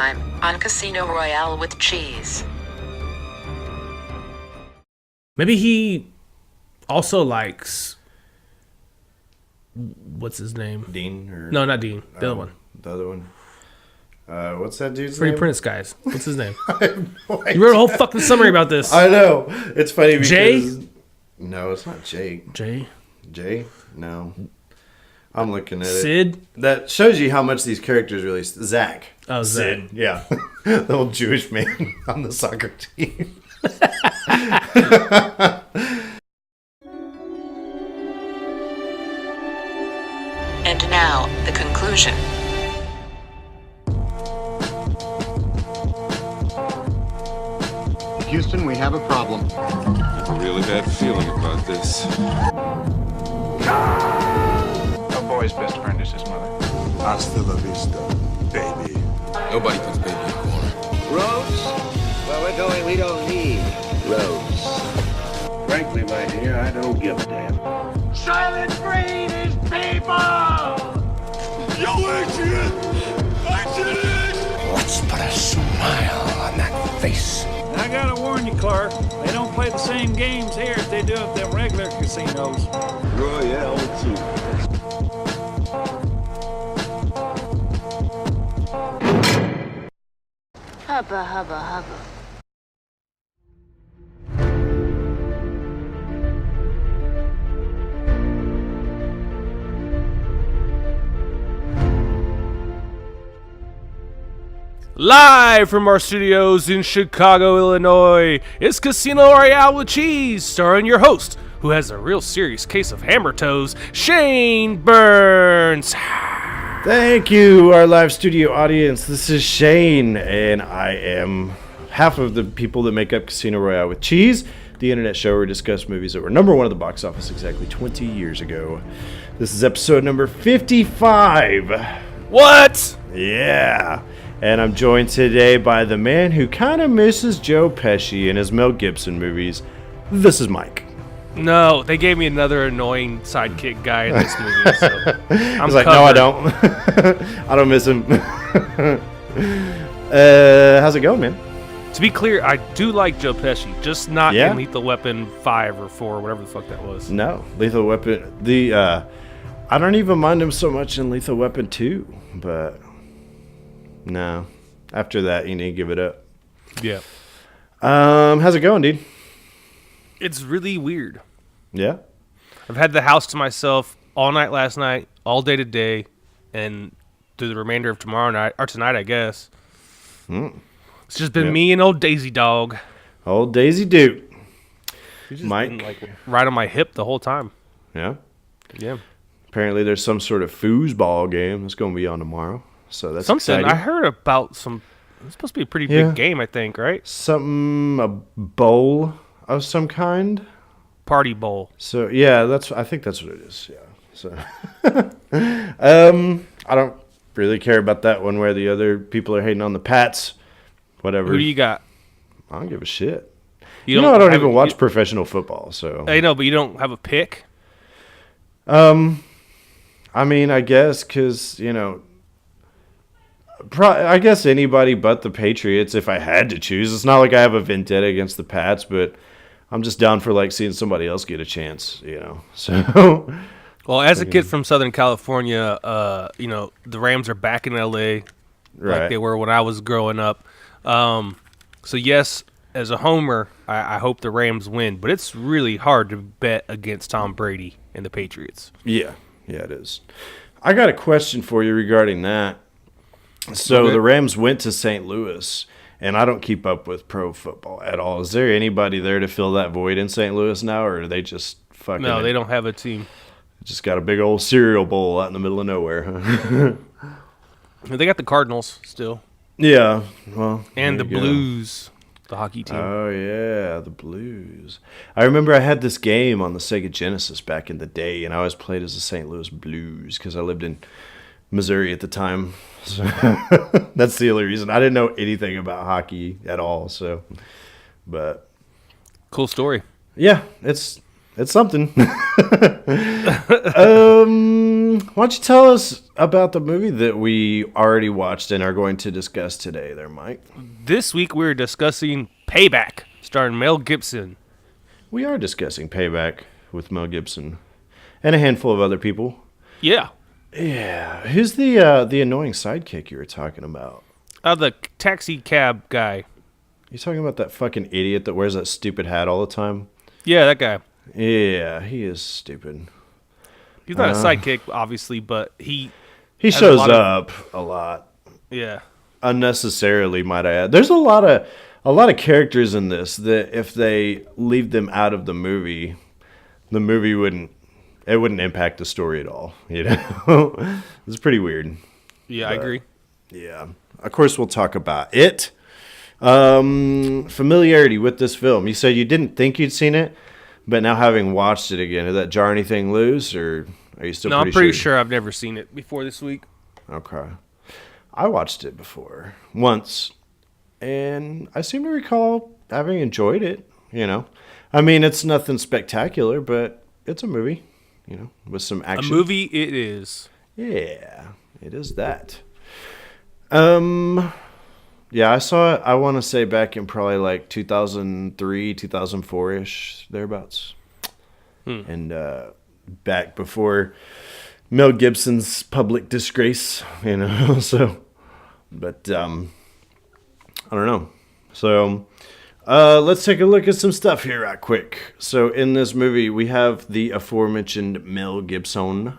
time on Casino Royale with cheese. Maybe he also likes... What's his name? Dean? Or, No, not Dean. The other one. The other one. What's that dude's Freddie name? Prinze guys. What's his name? I have no idea. You wrote a whole fucking summary about this. I know. It's funny because... Jay? No, it's not Jake. Jay? Jay? No. I'm looking at it. Sid? That shows you how much these characters really... Zach. Oh, Zach. Sid. Yeah. The old Jewish man on the soccer team. And now, the conclusion. Houston, we have a problem. I have a really bad feeling about this. A boy's best friend is his mother. Hasta la vista, baby. Nobody puts baby in a corner. Roads? Where we're going, we don't need roads. Frankly, my dear, I don't give a damn. Silent breed is people! Yo, Adrian! Adrian! Let's put a smile on that face. I gotta warn you, Clark. They don't play the same games here as they do at them regular casinos. Royale, too. Hubba, hubba, hubba. Live from our studios in Chicago, Illinois, it's Casino Royale with Cheese, starring your host, who has a real serious case of hammer toes, Shane Burns. Thank you, our live studio audience. This is Shane, and I am half of the people that make up Casino Royale with Cheese, the internet show where we discuss movies that were number one at the box office exactly 20 years ago. This is episode number 55. What? Yeah. And I'm joined today by the man who kind of misses Joe Pesci in his Mel Gibson movies. This is Mike. No, they gave me another annoying sidekick guy in this movie. So I'm He's like, covered. no, I don't. I don't miss him. How's it going, man? To be clear, I do like Joe Pesci, just not Yeah? in Lethal Weapon 5 or 4, whatever the fuck that was. No, Lethal Weapon. I don't even mind him so much in Lethal Weapon 2, but no. After that, you need to give it up. Yeah. How's it going, dude? It's really weird. Yeah? I've had the house to myself all night last night, all day today, and through the remainder of tomorrow night, or tonight, I guess. It's just been me and old Daisy Dog. Old Daisy Duke. She's just Mike. been, like, right on my hip the whole time. Yeah? Yeah. Apparently there's some sort of foosball game that's going to be on tomorrow. So that's Something. exciting. I heard about some... It's supposed to be a pretty Yeah. big game, I think, right? A bowl of some kind. Party Bowl. So yeah, I think that's what it is. Yeah. So I don't really care about that one where the other people are hating on the Pats. Whatever. Who do you got? I don't give a shit. You You know I don't have even a- watch professional football, so I know, but you don't have a pick? I mean, I guess because I guess anybody but the Patriots if I had to choose. It's not like I have a vendetta against the Pats, but I'm just down for like seeing somebody else get a chance, So Well, as a kid from Southern California, the Rams are back in L.A. right. like they were when I was growing up. So yes, as a homer, I hope the Rams win, but it's really hard to bet against Tom Brady and the Patriots. Yeah, it is. I got a question for you regarding that. So Okay. the Rams went to St. Louis, and I don't keep up with pro football at all. Is there anybody there to fill that void in St. Louis now, or are they just fucking... No, they don't have a team. Just got a big old cereal bowl out in the middle of nowhere, huh? They got the Cardinals still, Yeah, well... and the there you go. Blues, the hockey team. Oh, yeah, the Blues. I remember I had this game on the Sega Genesis back in the day, and I always played as the St. Louis Blues because I lived in Missouri at the time. So that's the only reason. I didn't know anything about hockey at all, so... But... Cool story. Yeah, it's It's something. Why don't you tell us about the movie that we already watched and are going to discuss today there, Mike? This week we're discussing Payback, starring Mel Gibson. We are discussing Payback with Mel Gibson and a handful of other people. Yeah. Yeah. Who's the annoying sidekick you were talking about? The taxi cab guy. You talking about that fucking idiot that wears that stupid hat all the time? Yeah, that guy. Yeah, he is stupid. He's not a sidekick, obviously, but he shows up a lot. Yeah. Unnecessarily, might I add. There's a lot of characters in this that if they leave them out of the movie wouldn't impact the story at all. You know, it's pretty weird. Yeah, I agree. Yeah, of course we'll talk about it. Familiarity with this film. You said you didn't think you'd seen it, but now having watched it again, did that jar anything loose, or are you still? No, I'm pretty sure I've never seen it before this week. Okay, I watched it before once, and I seem to recall having enjoyed it. You know, I mean, it's nothing spectacular, but it's a movie. You know, with some action. A movie, it is. Yeah, it is that. Yeah, I saw it, I want to say back in probably like 2003, 2004-ish, thereabouts. And back before Mel Gibson's public disgrace, you know, so. But, I don't know. So, let's take a look at some stuff here right quick. So, in this movie, we have the aforementioned Mel Gibson.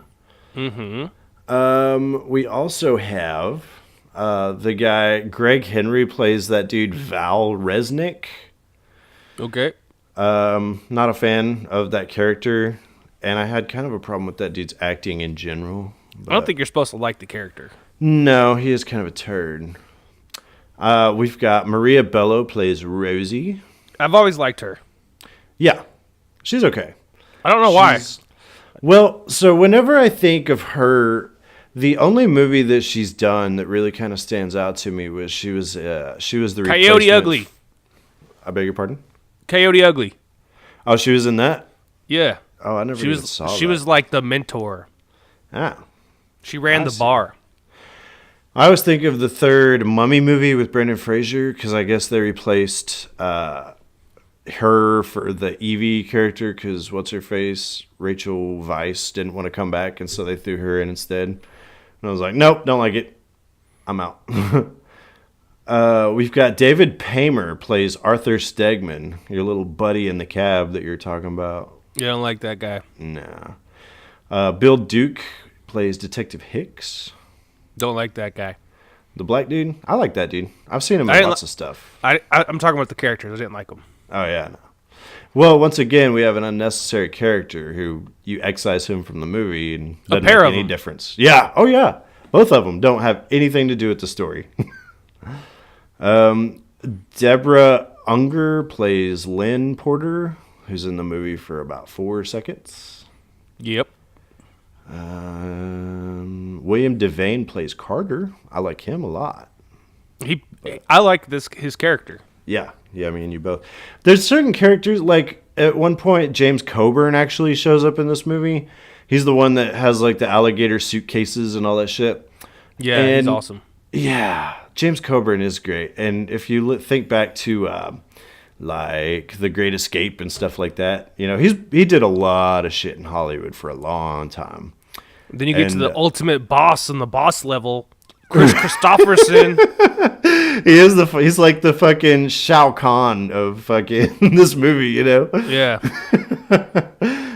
Mm-hmm. We also have... the guy, Greg Henry, plays that dude, Val Resnick. Okay. Not a fan of that character, and I had kind of a problem with that dude's acting in general. I don't think you're supposed to like the character. No, he is kind of a turd. We've got Maria Bello plays Rosie. I've always liked her. Yeah, she's okay. I don't know why. Well, so whenever I think of her... The only movie that she's done that really kind of stands out to me was she was the Coyote Ugly. I beg your pardon? Coyote Ugly. Oh, she was in that? Yeah. Oh, I never even saw that. She was like the mentor. Ah. She ran the bar. I always think of the third Mummy movie with Brendan Fraser because I guess they replaced her for the Evie character because what's-her-face, Rachel Weisz, didn't want to come back, and so they threw her in instead. And I was like, nope, don't like it. I'm out. We've got David Paymer plays Arthur Stegman, your little buddy in the cab that you're talking about. You don't like that guy? Nah. Bill Duke plays Detective Hicks. Don't like that guy. The black dude? I like that dude. I've seen him in lots of stuff. I'm talking about the characters. I didn't like him. Oh, yeah, no. Well, once again, we have an unnecessary character who you excise him from the movie and doesn't make any difference. Yeah. Oh, yeah. Both of them don't have anything to do with the story. Deborah Unger plays Lynn Porter, who's in the movie for about 4 seconds. Yep. William Devane plays Carter. I like him a lot. I like his character. Yeah, I mean, you both. There's certain characters, like, at one point, James Coburn actually shows up in this movie. He's the one that has, like, the alligator suitcases and all that shit. Yeah, and he's awesome. Yeah, James Coburn is great. And if you think back to, like, The Great Escape and stuff like that, you know, he did a lot of shit in Hollywood for a long time. Then you get to the ultimate boss on the boss level, Chris Christopherson. He's like the fucking Shao Kahn of fucking this movie, you know? Yeah.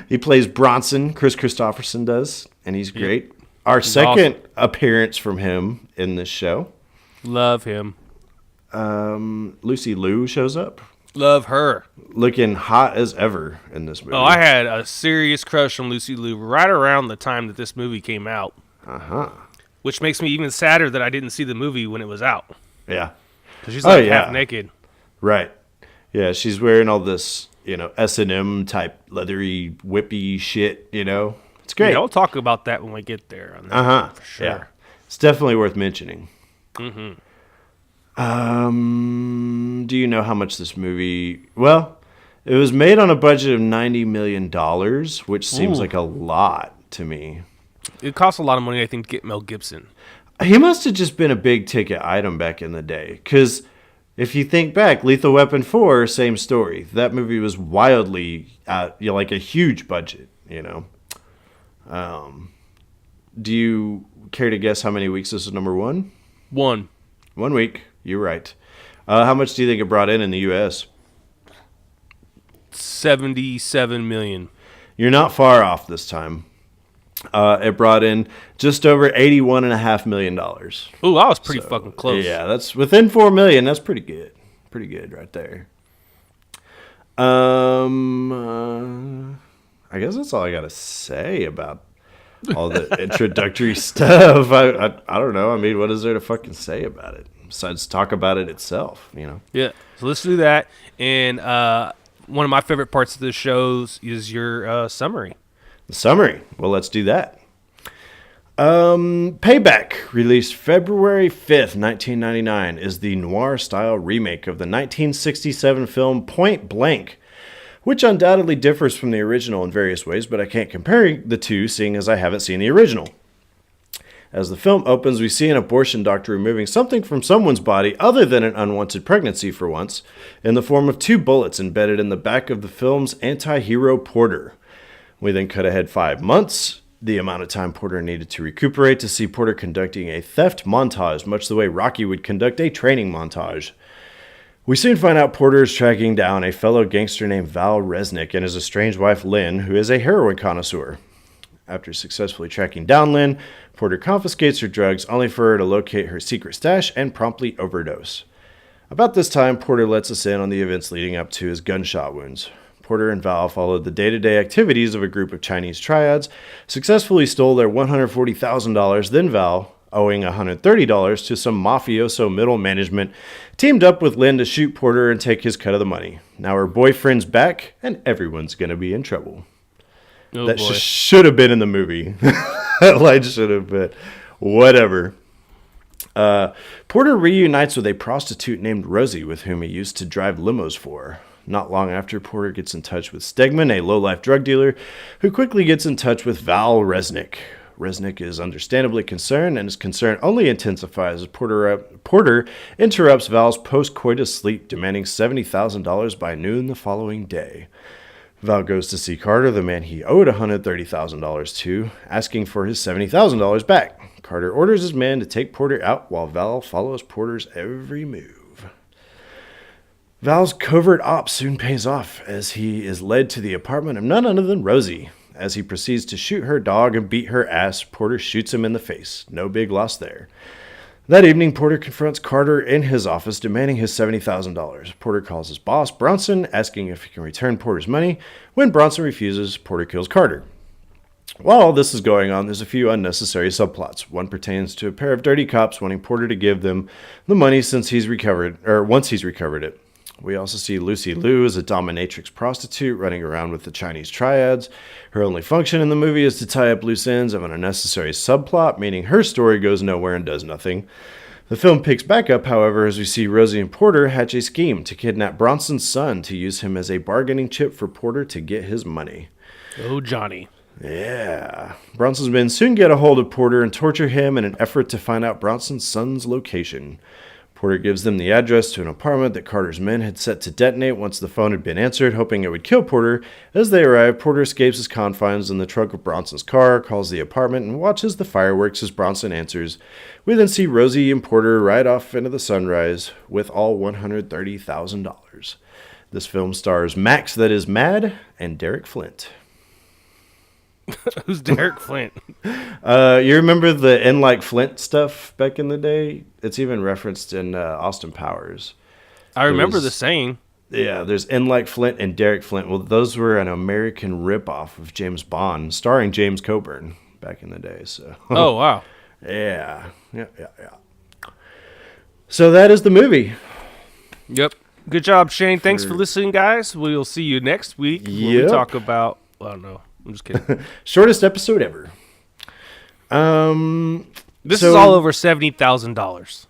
He plays Bronson, Chris Christopherson does, and he's great. Yep. Our second appearance from him in this show. Love him. Lucy Liu shows up. Love her. Looking hot as ever in this movie. Oh, I had a serious crush on Lucy Liu right around the time that this movie came out. Uh-huh. Which makes me even sadder that I didn't see the movie when it was out. Yeah. Because she's like half naked. Right. Yeah, she's wearing all this, you know, S&M type leathery, whippy shit, you know. It's great. Yeah, we'll talk about that when we get there. Uh-huh. For sure. Yeah. It's definitely worth mentioning. Mm-hmm. Do you know how much this movie... Well, It was made on a budget of $90 million, which seems like a lot to me. It costs a lot of money, I think, to get Mel Gibson. He must have just been a big ticket item back in the day. Because if you think back, Lethal Weapon 4, same story. That movie was wildly, like a huge budget, you know. Do you care to guess how many weeks this is number one? 1 week. You're right. How much do you think it brought in the U.S.? 77 million. You're not far off this time. It brought in just over $81.5 million. Ooh, I was pretty fucking close. Yeah, that's within $4 million. That's pretty good. Pretty good right there. I guess that's all I got to say about all the introductory stuff. I don't know. I mean, what is there to fucking say about it besides talk about it itself, you know? Yeah. So let's do that. And one of my favorite parts of the shows is your summary. The summary. Well, let's do that. Payback, released February 5th, 1999, is the noir-style remake of the 1967 film Point Blank, which undoubtedly differs from the original in various ways, but I can't compare the two, seeing as I haven't seen the original. As the film opens, we see an abortion doctor removing something from someone's body other than an unwanted pregnancy for once, in the form of 2 bullets embedded in the back of the film's anti-hero Porter. We then cut ahead 5 months, the amount of time Porter needed to recuperate, to see Porter conducting a theft montage, much the way Rocky would conduct a training montage. We soon find out Porter is tracking down a fellow gangster named Val Resnick and his estranged wife Lynn, who is a heroin connoisseur. After successfully tracking down Lynn, Porter confiscates her drugs, only for her to locate her secret stash and promptly overdose. About this time, Porter lets us in on the events leading up to his gunshot wounds. Porter and Val followed the day-to-day activities of a group of Chinese triads, successfully stole their $140,000, then Val, owing $130 to some mafioso middle management, teamed up with Lynn to shoot Porter and take his cut of the money. Now her boyfriend's back, and everyone's going to be in trouble. Oh, that boy. should have been in the movie. That line should have been. Whatever. Porter reunites with a prostitute named Rosie, with whom he used to drive limos for. Not long after, Porter gets in touch with Stegman, a low-life drug dealer, who quickly gets in touch with Val Resnick. Resnick is understandably concerned, and his concern only intensifies as Porter interrupts Val's post-coitus sleep, demanding $70,000 by noon the following day. Val goes to see Carter, the man he owed $130,000 to, asking for his $70,000 back. Carter orders his man to take Porter out, while Val follows Porter's every move. Val's covert ops soon pays off, as he is led to the apartment of none other than Rosie. As he proceeds to shoot her dog and beat her ass, Porter shoots him in the face. No big loss there. That evening, Porter confronts Carter in his office, demanding his $70,000. Porter calls his boss, Bronson, asking if he can return Porter's money. When Bronson refuses, Porter kills Carter. While all this is going on, there's a few unnecessary subplots. One pertains to a pair of dirty cops wanting Porter to give them the money once he's recovered it. We also see Lucy Liu as a dominatrix prostitute running around with the Chinese triads. Her only function in the movie is to tie up loose ends of an unnecessary subplot, meaning her story goes nowhere and does nothing. The film picks back up, however, as we see Rosie and Porter hatch a scheme to kidnap Bronson's son to use him as a bargaining chip for Porter to get his money. Oh, Johnny. Yeah. Bronson's men soon get a hold of Porter and torture him in an effort to find out Bronson's son's location. Porter gives them the address to an apartment that Carter's men had set to detonate once the phone had been answered, hoping it would kill Porter. As they arrive, Porter escapes his confines in the trunk of Bronson's car, calls the apartment, and watches the fireworks as Bronson answers. We then see Rosie and Porter ride off into the sunrise with all $130,000. This film stars Max, that is Mad, and Derek Flint. Who's Derek Flint? You remember the N like Flint stuff back in the day? It's even referenced in Austin Powers. I remember the saying. Yeah, there's N like Flint and Derek Flint. Well, those were an American ripoff of James Bond, starring James Coburn back in the day. So. Oh, wow. Yeah. So that is the movie. Yep. Good job, Shane. Thanks for listening, guys. We'll see you next week when we talk about, I don't know. I'm just kidding. Shortest episode ever. This is all over $70,000.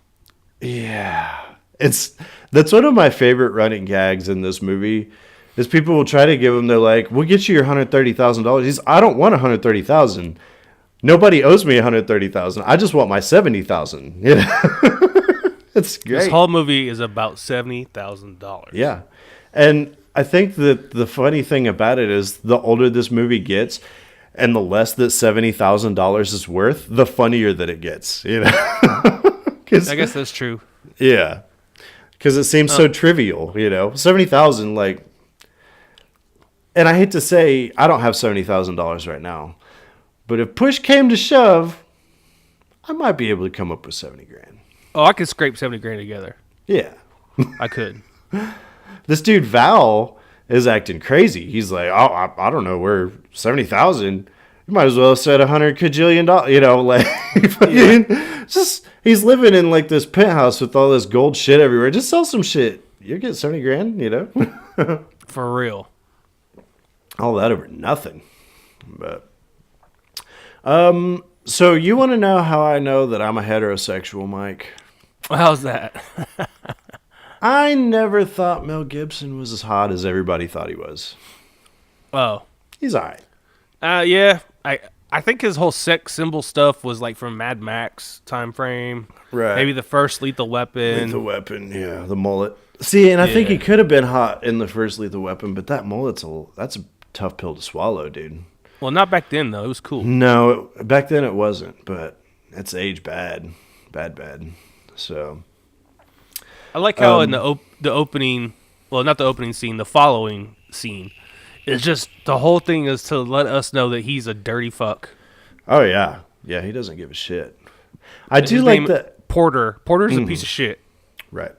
Yeah. That's one of my favorite running gags in this movie is people will try to give him. They're like, "We'll get you your $130,000." He's, I don't want $130,000. Nobody owes me $130,000. I just want my $70,000. You know, it's great. This whole movie is about $70,000. Yeah, and I think that the funny thing about it is the older this movie gets, and the less that $70,000 is worth, the funnier that it gets. You know, I guess that's true. Yeah, because it seems so trivial. You know, 70,000 like. And I hate to say, I don't have $70,000 right now. But if push came to shove, I might be able to come up with 70 grand. Oh, I could scrape 70 grand together. Yeah. I could. This dude, Val, is acting crazy. He's like, oh, I don't know, where 70,000. You might as well have said $100 kajillion. You know, like, just, he's living in like this penthouse with all this gold shit everywhere. Just sell some shit. You'll get 70 grand, you know? For real. All that over nothing. But so you want to know how I know that I'm a heterosexual, Mike? How's that? I never thought Mel Gibson was as hot as everybody thought he was. Oh. He's all right. Yeah. I think his whole sex symbol stuff was like from Mad Max time frame. Right. Maybe the first Lethal Weapon. Lethal Weapon, yeah. The mullet. See, and I think he could have been hot in the first Lethal Weapon, but that mullet's that's a tough pill to swallow, dude. Well, not back then, though. It was cool. No, back then it wasn't, but it's aged bad. Bad. So. I like how in the opening, well, not the opening scene, the following scene, it's just the whole thing is to let us know that he's a dirty fuck. Oh, yeah. Yeah, he doesn't give a shit. I do like that. Porter. Porter's a piece of shit. Right.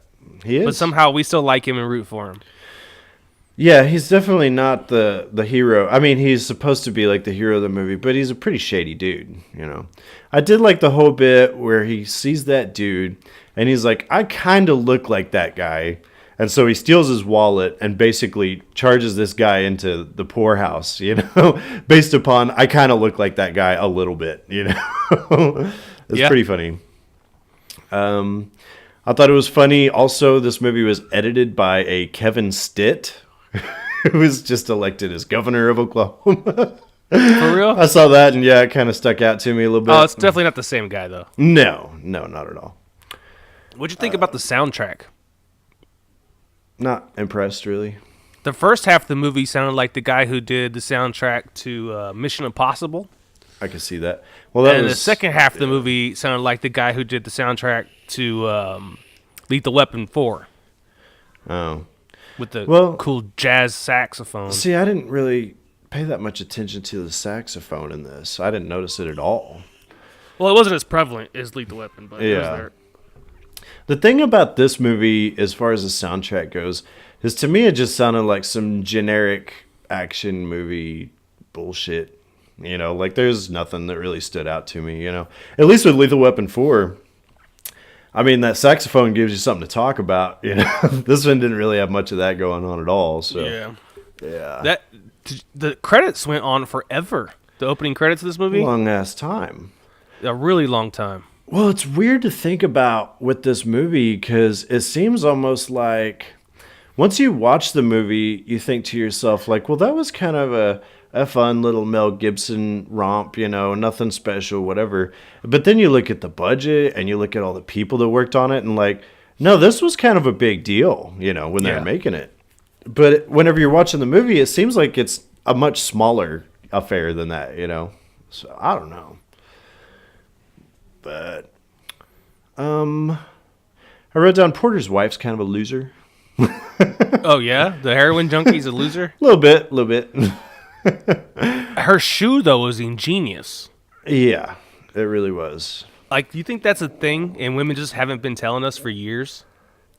He is. But somehow we still like him and root for him. Yeah, he's definitely not the hero. I mean, he's supposed to be like the hero of the movie, but he's a pretty shady dude, you know. I did like the whole bit where he sees that dude and he's like, I kind of look like that guy. And so he steals his wallet and basically charges this guy into the poorhouse, you know, based upon I kind of look like that guy a little bit, you know. It's pretty funny. I thought it was funny. Also, this movie was edited by a Kevin Stitt, who was just elected as governor of Oklahoma. For real? I saw that, and yeah, it kind of stuck out to me a little bit. Oh, it's definitely not the same guy, though. No, not at all. What'd you think about the soundtrack? Not impressed, really. The first half of the movie sounded like the guy who did the soundtrack to Mission Impossible. I can see that. Well, that and was, the second half of the movie sounded like the guy who did the soundtrack to Lethal Weapon 4. Oh. With the cool jazz saxophone. See, I didn't really pay that much attention to the saxophone in this. I didn't notice it at all. Well, it wasn't as prevalent as Lethal Weapon, but it was there. The thing about this movie, as far as the soundtrack goes, is to me it just sounded like some generic action movie bullshit. You know, like there's nothing that really stood out to me, you know. At least with Lethal Weapon 4, I mean, that saxophone gives you something to talk about, you know. This one didn't really have much of that going on at all, so. Yeah. The credits went on forever. The opening credits of this movie? Long-ass time. A really long time. Well, it's weird to think about with this movie because it seems almost like once you watch the movie, you think to yourself, like, well, that was kind of a fun little Mel Gibson romp, you know, nothing special, whatever. But then you look at the budget and you look at all the people that worked on it and like, no, this was kind of a big deal, you know, when they were making it. But whenever you're watching the movie, it seems like it's a much smaller affair than that, you know. So I don't know. But I wrote down Porter's wife's kind of a loser. Oh, yeah? The heroin junkie's a loser? A little bit. Her shoe, though, was ingenious. Yeah, it really was. Like, do you think that's a thing and women just haven't been telling us for years?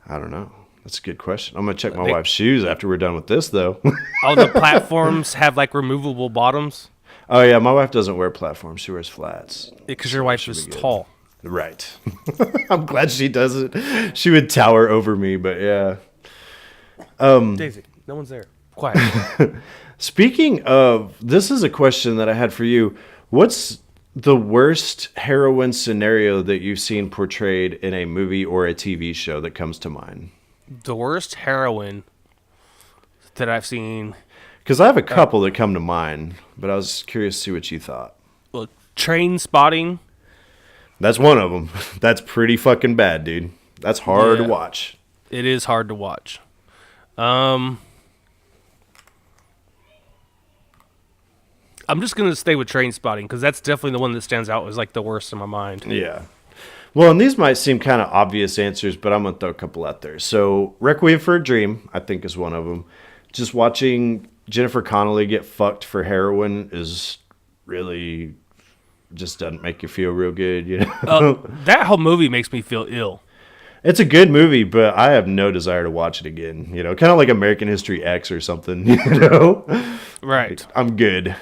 I don't know. That's a good question. I'm going to check my wife's shoes after we're done with this, though. Oh, the platforms have, like, removable bottoms? Oh, yeah, my wife doesn't wear platforms. She wears flats. Because your wife is tall. Right. I'm glad she doesn't. She would tower over me, but yeah. Daisy, no one's there. Quiet. Speaking of, this is a question that I had for you. What's the worst heroine scenario that you've seen portrayed in a movie or a TV show that comes to mind? The worst heroine that I've seen. Because I have a couple that come to mind, but I was curious to see what you thought. Well, Train Spotting. That's one of them. That's pretty fucking bad, dude. That's hard to watch. It is hard to watch. I'm just going to stay with Train Spotting because that's definitely the one that stands out as like the worst in my mind. Yeah. Well, and these might seem kind of obvious answers, but I'm going to throw a couple out there. So, Requiem for a Dream, I think, is one of them. Just watching Jennifer Connelly get fucked for heroin is really just doesn't make you feel real good, you know? That whole movie makes me feel ill. It's a good movie, but I have no desire to watch it again, you know? Kind of like American History X or something, you know? Right. I'm good.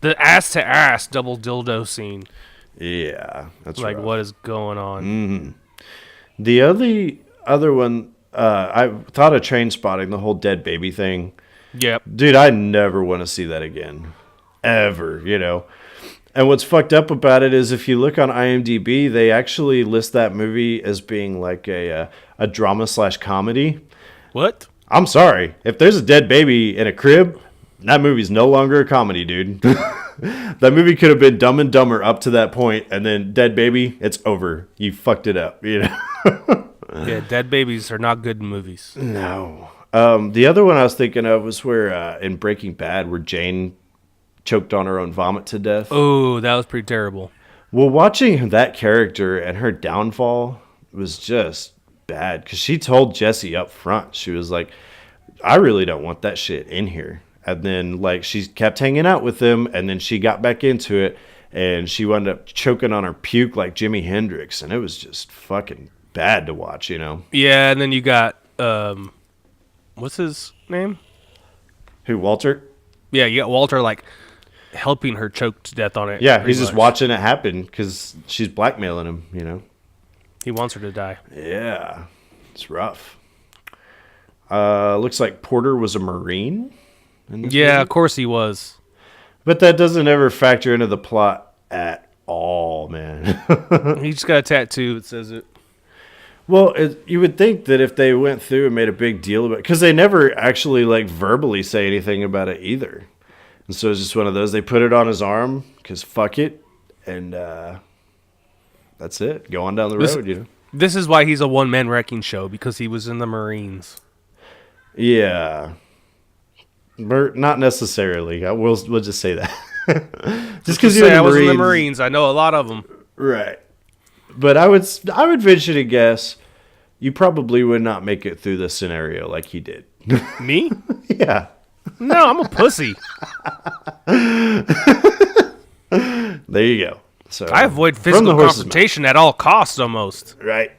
The ass-to-ass double dildo scene. Yeah, that's like, rough. what is going on? Mm-hmm. The other one, I thought of Train Spotting, the whole dead baby thing. Yep. Dude, I never want to see that again. Ever, you know? And what's fucked up about it is if you look on IMDb, they actually list that movie as being like a drama/comedy. What? I'm sorry. If there's a dead baby in a crib, that movie's no longer a comedy, dude. That movie could have been Dumb and Dumber up to that point, and then dead baby, it's over. You fucked it up, you know? Yeah, dead babies are not good in movies. No. The other one I was thinking of was where in Breaking Bad, where Jane choked on her own vomit to death. Oh, that was pretty terrible. Well, watching that character and her downfall was just bad because she told Jesse up front. She was like, I really don't want that shit in here. And then, like, she kept hanging out with him, and then she got back into it, and she wound up choking on her puke like Jimi Hendrix, and it was just fucking bad to watch, you know? Yeah, and then you got, what's his name? Who, Walter? Yeah, you got Walter, like, helping her choke to death on it. Yeah, he's just watching it happen because she's blackmailing him, you know? He wants her to die. Yeah, it's rough. Looks like Porter was a Marine. Yeah, of course he was. But that doesn't ever factor into the plot at all, man. He just got a tattoo that says it. Well, you would think that if they went through and made a big deal about it, because they never actually like verbally say anything about it either. And so it's just one of those, they put it on his arm because fuck it. And that's it. Go on down the road, you know. This is why he's a one-man wrecking show, because he was in the Marines. Yeah. Not necessarily. We'll just say that. Just because you're I was in the Marines, I know a lot of them. Right. But I would venture to guess you probably would not make it through this scenario like he did. Me? Yeah. No, I'm a pussy. There you go. So I avoid physical confrontation at all costs almost. Right.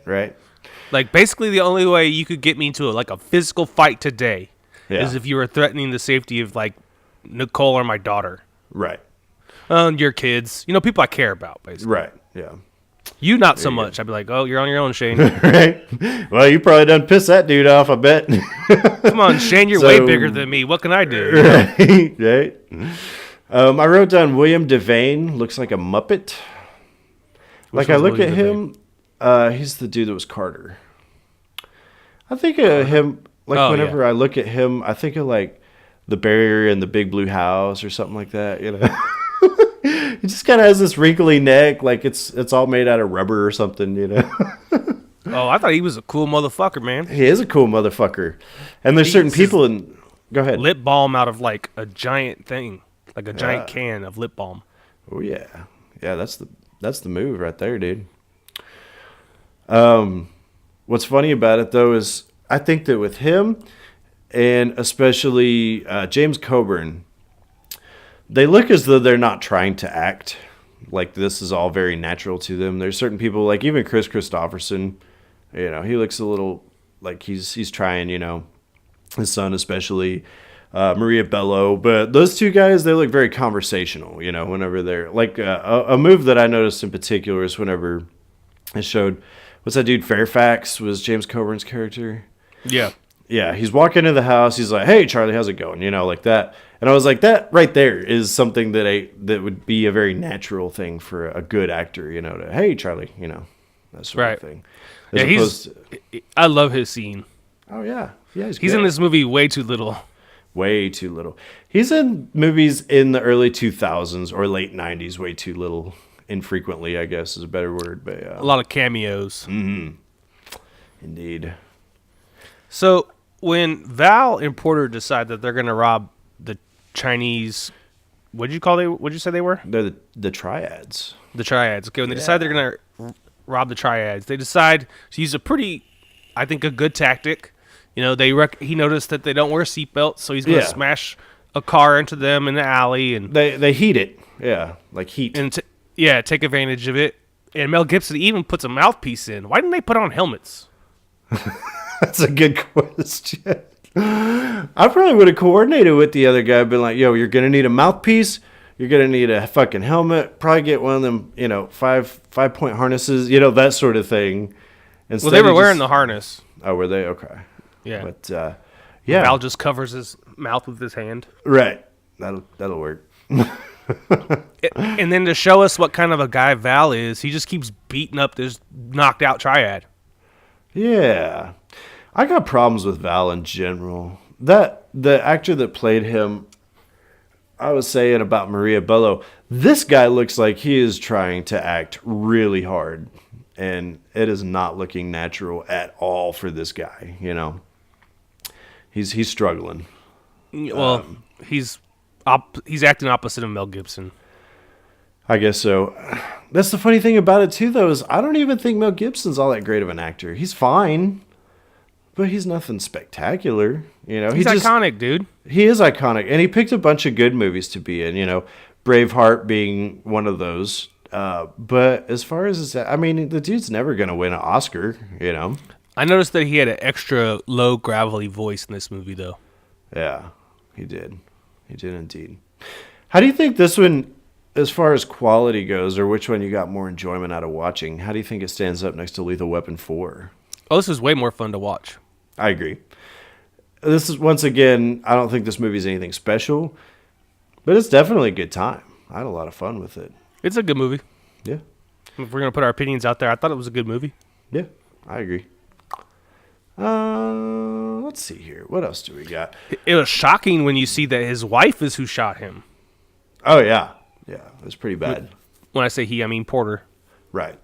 Like, basically the only way you could get me into a physical fight today is if you were threatening the safety of, like, Nicole or my daughter. Right. Your kids. You know, people I care about, basically. Right, yeah. You not so much. I'd be like, oh, you're on your own, Shane. Right. Well, you probably done pissed that dude off, I bet. Come on, Shane, you're way bigger than me. What can I do? Right. I wrote down William Devane. Looks like a Muppet. Like, I look at him. He's the dude that was Carter. I think of him, like, whenever I look at him, I think of, like, The Barrier and the Big Blue House or something like that, you know? He just kind of has this wrinkly neck, like it's all made out of rubber or something, you know? Oh, I thought he was a cool motherfucker, man. He is a cool motherfucker. And there's certain people in... Go ahead. Lip balm out of, like, a giant thing. Like a giant can of lip balm. Oh, yeah. Yeah, that's the move right there, dude. What's funny about it, though, is I think that with him, and especially James Coburn, they look as though they're not trying to act. Like, this is all very natural to them. There's certain people, like even Chris Christopherson, you know, he looks a little like he's trying, you know, his son especially, Maria Bello. But those two guys, they look very conversational, you know, whenever they're, like, a move that I noticed in particular is whenever it showed, what's that dude, Fairfax was James Coburn's character? Yeah. Yeah, he's walking into the house. He's like, "Hey, Charlie, how's it going?" You know, like that. And I was like, that right there is something that would be a very natural thing for a good actor. You know, to "Hey, Charlie," you know, that sort of thing. I love his scene. Oh yeah, he's in this movie way too little. Way too little. He's in movies in the early 2000s or late 90s way too little. Infrequently, I guess is a better word. But A lot of cameos. Indeed. So when Val and Porter decide that they're going to rob the Chinese, what'd you say they were? They're the triads. The triads. Okay, when they decide they're going to rob the triads, they decide to use a pretty, I think, a good tactic. You know, he noticed that they don't wear seatbelts, so he's going to smash a car into them in the alley, and they heat it. Yeah, like heat. And take advantage of it. And Mel Gibson even puts a mouthpiece in. Why didn't they put on helmets? That's a good question. I probably would have coordinated with the other guy, been like, yo, you're going to need a mouthpiece. You're going to need a fucking helmet. Probably get one of them, 5-point harnesses, that sort of thing. Well, they were wearing the harness. Oh, were they? Okay. Yeah. But, Val just covers his mouth with his hand. Right. That'll work. And then to show us what kind of a guy Val is, he just keeps beating up this knocked out triad. Yeah. I got problems with Val in general. The actor that played him, I was saying about Maria Bello, this guy looks like he is trying to act really hard, and it is not looking natural at all for this guy, He's struggling. Well, he's acting opposite of Mel Gibson. I guess so. That's the funny thing about it too, though, is I don't even think Mel Gibson's all that great of an actor. He's fine, but he's nothing spectacular. He's iconic, dude. He is iconic, and he picked a bunch of good movies to be in. Braveheart being one of those. But as far as the dude's never gonna win an Oscar. I noticed that he had an extra low gravelly voice in this movie, though. Yeah, he did. He did indeed. How do you think this one, as far as quality goes, or which one you got more enjoyment out of watching, how do you think it stands up next to Lethal Weapon 4? Oh, this is way more fun to watch. I agree. This is, once again, I don't think this movie is anything special, but it's definitely a good time. I had a lot of fun with it. It's a good movie. Yeah. If we're going to put our opinions out there, I thought it was a good movie. Yeah, I agree. Let's see here. What else do we got? It was shocking when you see that his wife is who shot him. Oh, yeah. Yeah, it was pretty bad. When I say he, I mean Porter. Right.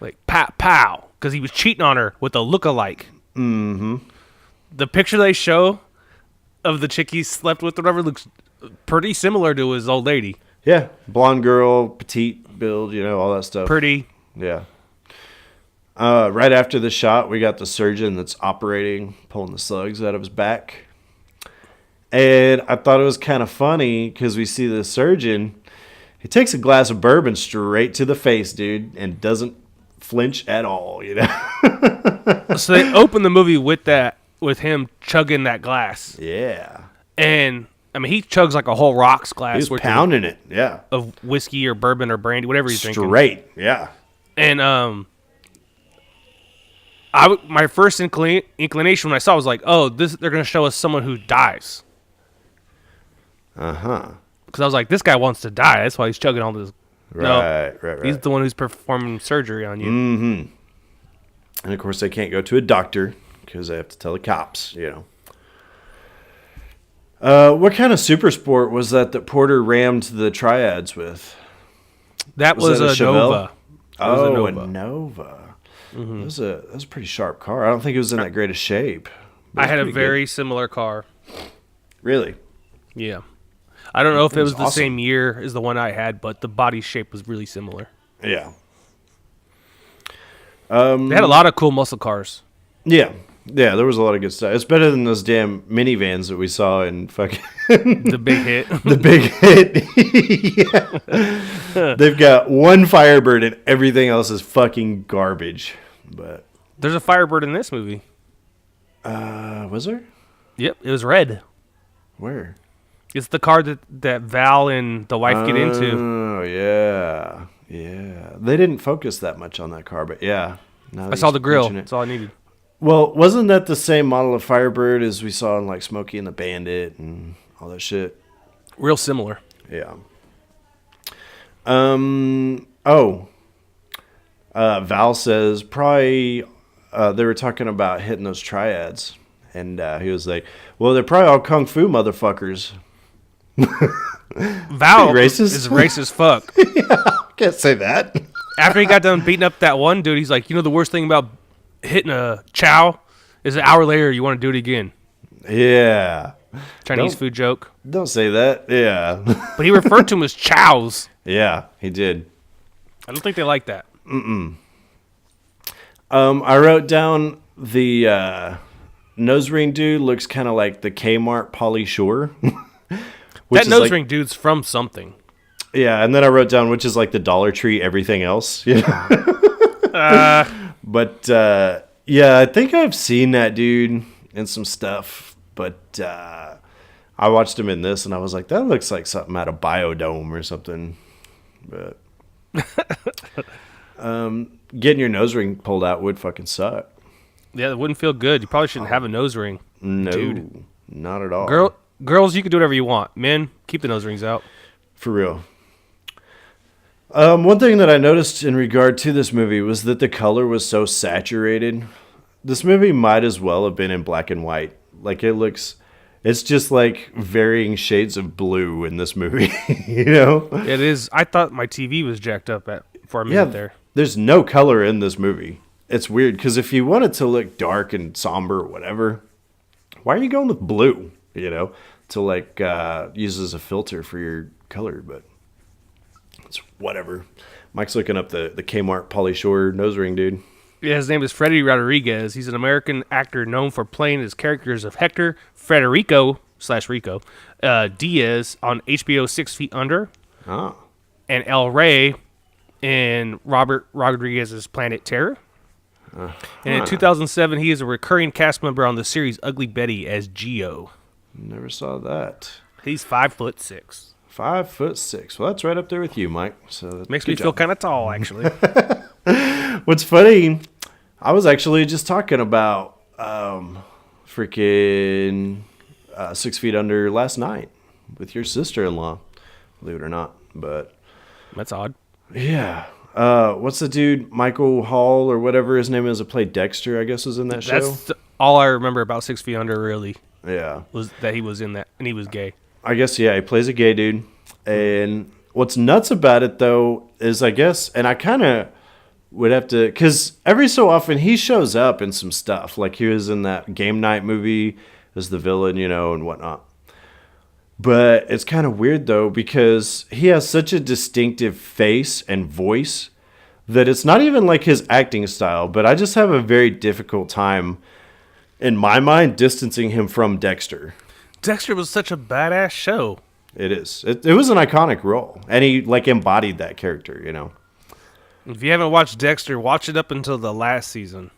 Like, pow, because he was cheating on her with a look-alike. Mm-hmm. The picture they show of the chick he slept with or whatever looks pretty similar to his old lady. Yeah, blonde girl, petite build, all that stuff. Pretty. Yeah. Right after the shot, we got the surgeon that's operating, pulling the slugs out of his back. And I thought it was kind of funny because we see the surgeon, he takes a glass of bourbon straight to the face, dude, and doesn't flinch at all, So they open the movie with him chugging that glass. Yeah. And, he chugs like a whole rocks glass. He was pounding it, yeah. Of whiskey or bourbon or brandy, whatever he's drinking. Straight, yeah. And, my first inclination when I saw it was like, oh, they're going to show us someone who dies. Uh-huh. Because I was like, this guy wants to die. That's why he's chugging all this. Right. He's the one who's performing surgery on you. Mm-hmm. And, of course, they can't go to a doctor because they have to tell the cops, What kind of super sport was that Porter rammed the triads with? That was a Nova. Oh, a Nova. Mm-hmm. That was a pretty sharp car. I don't think it was in that great of shape. I had a very similar car. Really? Yeah. I don't know if it was the awesome. same year as the one I had, but the body shape was really similar. Yeah. They had a lot of cool muscle cars. Yeah. Yeah, there was a lot of good stuff. It's better than those damn minivans that we saw in fucking... The Big Hit. The Big Hit. Yeah. They've got one Firebird and everything else is fucking garbage. But there's a Firebird in this movie. Was there? Yep, it was red. Where? It's the car that Val and the wife get into. Oh, yeah. Yeah. They didn't focus that much on that car, but yeah. I saw the grill. That's all I needed. Well, wasn't that the same model of Firebird as we saw in like Smokey and the Bandit and all that shit? Real similar. Yeah. Val says probably they were talking about hitting those triads, And he was like, well, they're probably all kung fu motherfuckers. Val racist? is racist as fuck. Can't say that. After he got done beating up that one dude, he's like, the worst thing about hitting a chow is an hour later you want to do it again. Yeah. Chinese food joke. Don't say that. Yeah. But he referred to them as chows. Yeah, he did. I don't think they like that. I wrote down the nose ring dude looks kind of like the Kmart Pauly Shore. That nose ring dude's from something. Yeah, and then I wrote down which is like the Dollar Tree everything else. You know? But yeah, I think I've seen that dude in some stuff. But I watched him in this, and I was like, that looks like something out of Biodome or something. But getting your nose ring pulled out would fucking suck. Yeah, it wouldn't feel good. You probably shouldn't have a nose ring. No, dude. Not at all. Girls, you can do whatever you want. Men, keep the nose rings out. For real. One thing that I noticed in regard to this movie was that the color was so saturated. This movie might as well have been in black and white. Like, it's just like varying shades of blue in this movie, you know? It is. I thought my TV was jacked up for a minute there. There's no color in this movie. It's weird, because if you want it to look dark and somber or whatever, why are you going with blue, you know? To like use as a filter for your color, but it's whatever. Mike's looking up the Kmart Pauly Shore nose ring dude. Yeah, his name is Freddy Rodriguez. He's an American actor known for playing his characters of Hector Federico / Rico Diaz on HBO 6 Feet Under, and El Rey in Robert Rodriguez's Planet Terror. And in 2007, he is a recurring cast member on the series Ugly Betty as Geo. Never saw that. He's 5'6". 5'6". Well, that's right up there with you, Mike. So makes me feel kind of tall, actually. What's funny, I was actually just talking about freaking 6 Feet Under last night with your sister-in-law, believe it or not. But that's odd. Yeah. What's the dude, Michael Hall or whatever his name is, that played Dexter, I guess, was in that show? That's all I remember about 6 Feet Under, really. Yeah. Was that he was in that, and he was gay. I guess, yeah, he plays a gay dude. And what's nuts about it, though, is I guess, and I kind of would have to, because every so often he shows up in some stuff. Like he was in that Game Night movie as the villain, you know, and whatnot. But it's kind of weird, though, because he has such a distinctive face and voice that it's not even like his acting style, but I just have a very difficult time, in my mind, distancing him from Dexter. Dexter was such a badass show. It is. It was an iconic role, and he like embodied that character, you know. If you haven't watched Dexter, watch it up until the last season.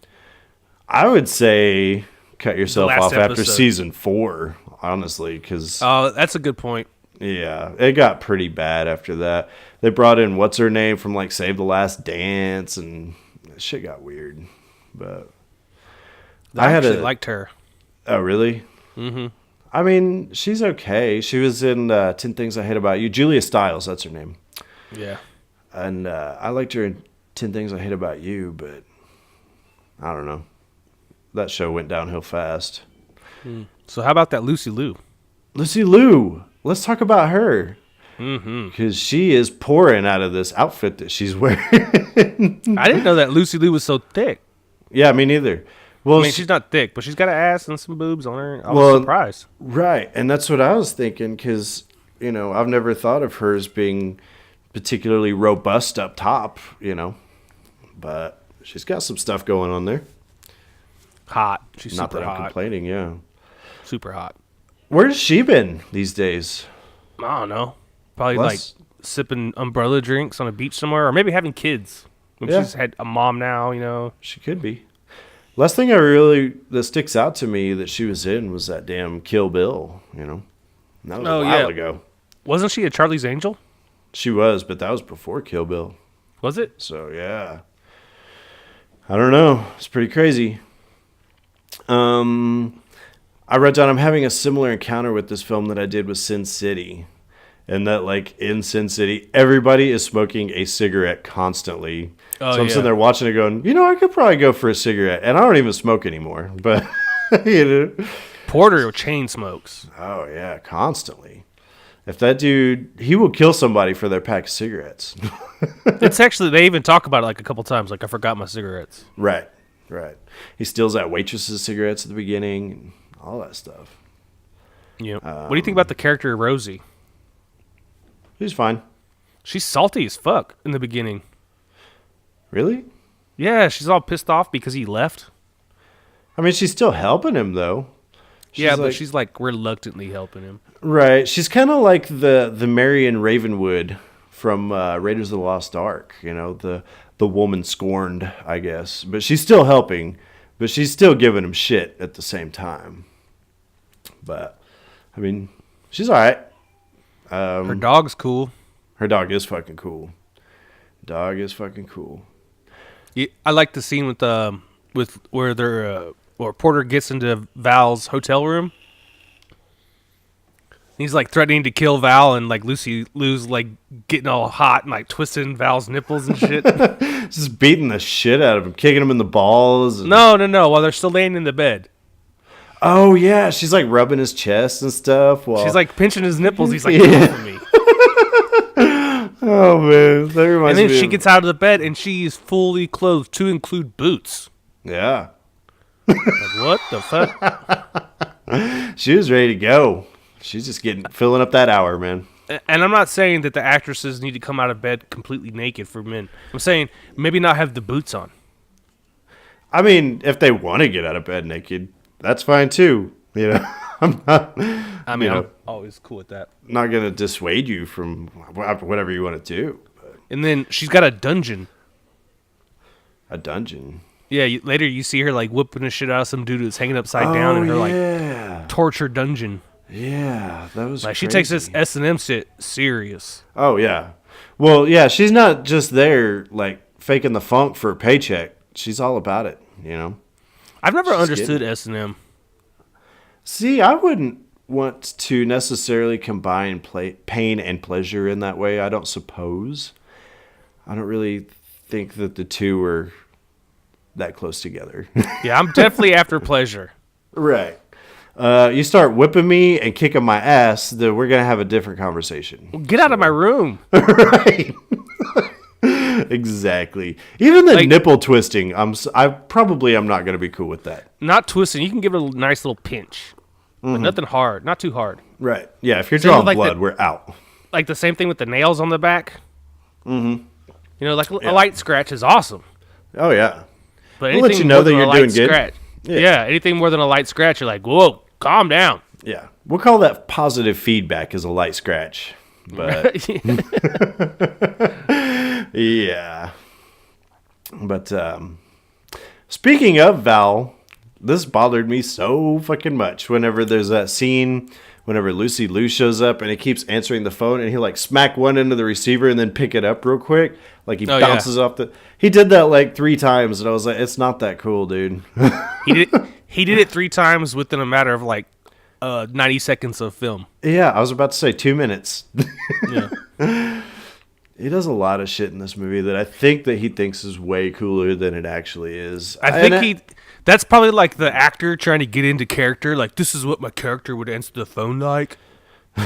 I would say cut yourself off episode. After season 4, honestly, because that's a good point. Yeah, it got pretty bad after that. They brought in what's her name from like Save the Last Dance, and shit got weird. But I actually liked her. Oh, really? Mm-hmm. I mean, she's okay. She was in 10 Things I Hate About You. Julia Stiles, that's her name. Yeah. And I liked her in 10 Things I Hate About You, but I don't know. That show went downhill fast. So how about that Lucy Liu? Lucy Liu. Let's talk about her. Mm-hmm. Because she is pouring out of this outfit that she's wearing. I didn't know that Lucy Liu was so thick. Yeah, me neither. Well, I mean, she's not thick, but she's got an ass and some boobs on her. I was surprised. Right, and that's what I was thinking, because, you know, I've never thought of her as being particularly robust up top, you know. But she's got some stuff going on there. Hot. She's not super that I'm hot. Complaining, yeah. Super hot. Where's she been these days? I don't know. Probably like sipping umbrella drinks on a beach somewhere, or maybe having kids. She's had a mom now, you know. She could be. Last thing that sticks out to me that she was in was that damn Kill Bill, you know. And that was a while ago. Wasn't she a Charlie's Angel? She was, but that was before Kill Bill. Was it? So, yeah. I don't know. It's pretty crazy. I wrote down I'm having a similar encounter with this film that I did with Sin City. And that, like, in Sin City, everybody is smoking a cigarette constantly. So I'm sitting there watching it going, you know, I could probably go for a cigarette. And I don't even smoke anymore. But You know? Porter chain smokes. Oh yeah, constantly. If that dude, he will kill somebody for their pack of cigarettes. It's actually, they even talk about it like a couple times. Like, I forgot my cigarettes. Right. He steals that waitress's cigarettes at the beginning and all that stuff. Yeah. What do you think about the character of Rosie? He's fine. She's salty as fuck in the beginning. Really? Yeah, she's all pissed off because he left. I mean, she's still helping him though. But she's like reluctantly helping him. Right. She's kind of like the Marion Ravenwood from Raiders of the Lost Ark. You know, the woman scorned, I guess. But she's still helping. But she's still giving him shit at the same time. But, I mean, she's all right. Her dog's cool. Her dog is fucking cool. Dog is fucking cool. Yeah, I like the scene with where they're where Porter gets into Val's hotel room. He's like threatening to kill Val, and like Lou's like getting all hot and like twisting Val's nipples and shit. Just beating the shit out of him, kicking him in the balls. And... No. While they're still laying in the bed. Oh yeah, she's like rubbing his chest and stuff. While... She's like pinching his nipples. He's like, "Get off of me." Oh man, that reminds me. And then she gets out of the bed and she is fully clothed to include boots. Yeah. Like, what the fuck? She was ready to go. She's just filling up that hour, man. And I'm not saying that the actresses need to come out of bed completely naked for men. I'm saying maybe not have the boots on. I mean, if they want to get out of bed naked, that's fine too. You know, I'm always cool with that. Not gonna dissuade you from whatever you want to do. But. And then she's got a dungeon. A dungeon. Yeah. Later you see her like whipping the shit out of some dude who's hanging upside down in her like torture dungeon. Yeah, that was like crazy. She takes this S&M shit serious. Oh yeah, well yeah, she's not just there like faking the funk for a paycheck. She's all about it, you know. I've never understood S&M. See, I wouldn't want to necessarily combine pain and pleasure in that way. I don't suppose. I don't really think that the two are that close together. Yeah, I'm definitely after pleasure. Right. You start whipping me and kicking my ass, then we're going to have a different conversation. Well, get out of my room. Right. Exactly. Even the nipple twisting, I'm not going to be cool with that. Not twisting. You can give it a nice little pinch. But nothing hard. Not too hard. Right. Yeah, if you're drawing blood, we're out. Like the same thing with the nails on the back. Mm-hmm. You know, like a light scratch is awesome. Oh, yeah. But we'll let you know that you're doing good. Scratch, yeah, anything more than a light scratch, you're like, whoa, calm down. Yeah. We'll call that positive feedback as a light scratch. But yeah. But speaking of Val, this bothered me so fucking much whenever there's that scene whenever Lucy Liu shows up and he keeps answering the phone and he'll like smack one end of the receiver and then pick it up real quick. Like he bounces off the... He did that like 3 times and I was like, it's not that cool, dude. He did it 3 times within a matter of like 90 seconds of film. Yeah, I was about to say 2 minutes. Yeah. He does a lot of shit in this movie that I think that he thinks is way cooler than it actually is. I think that's probably like the actor trying to get into character. Like, this is what my character would answer the phone like.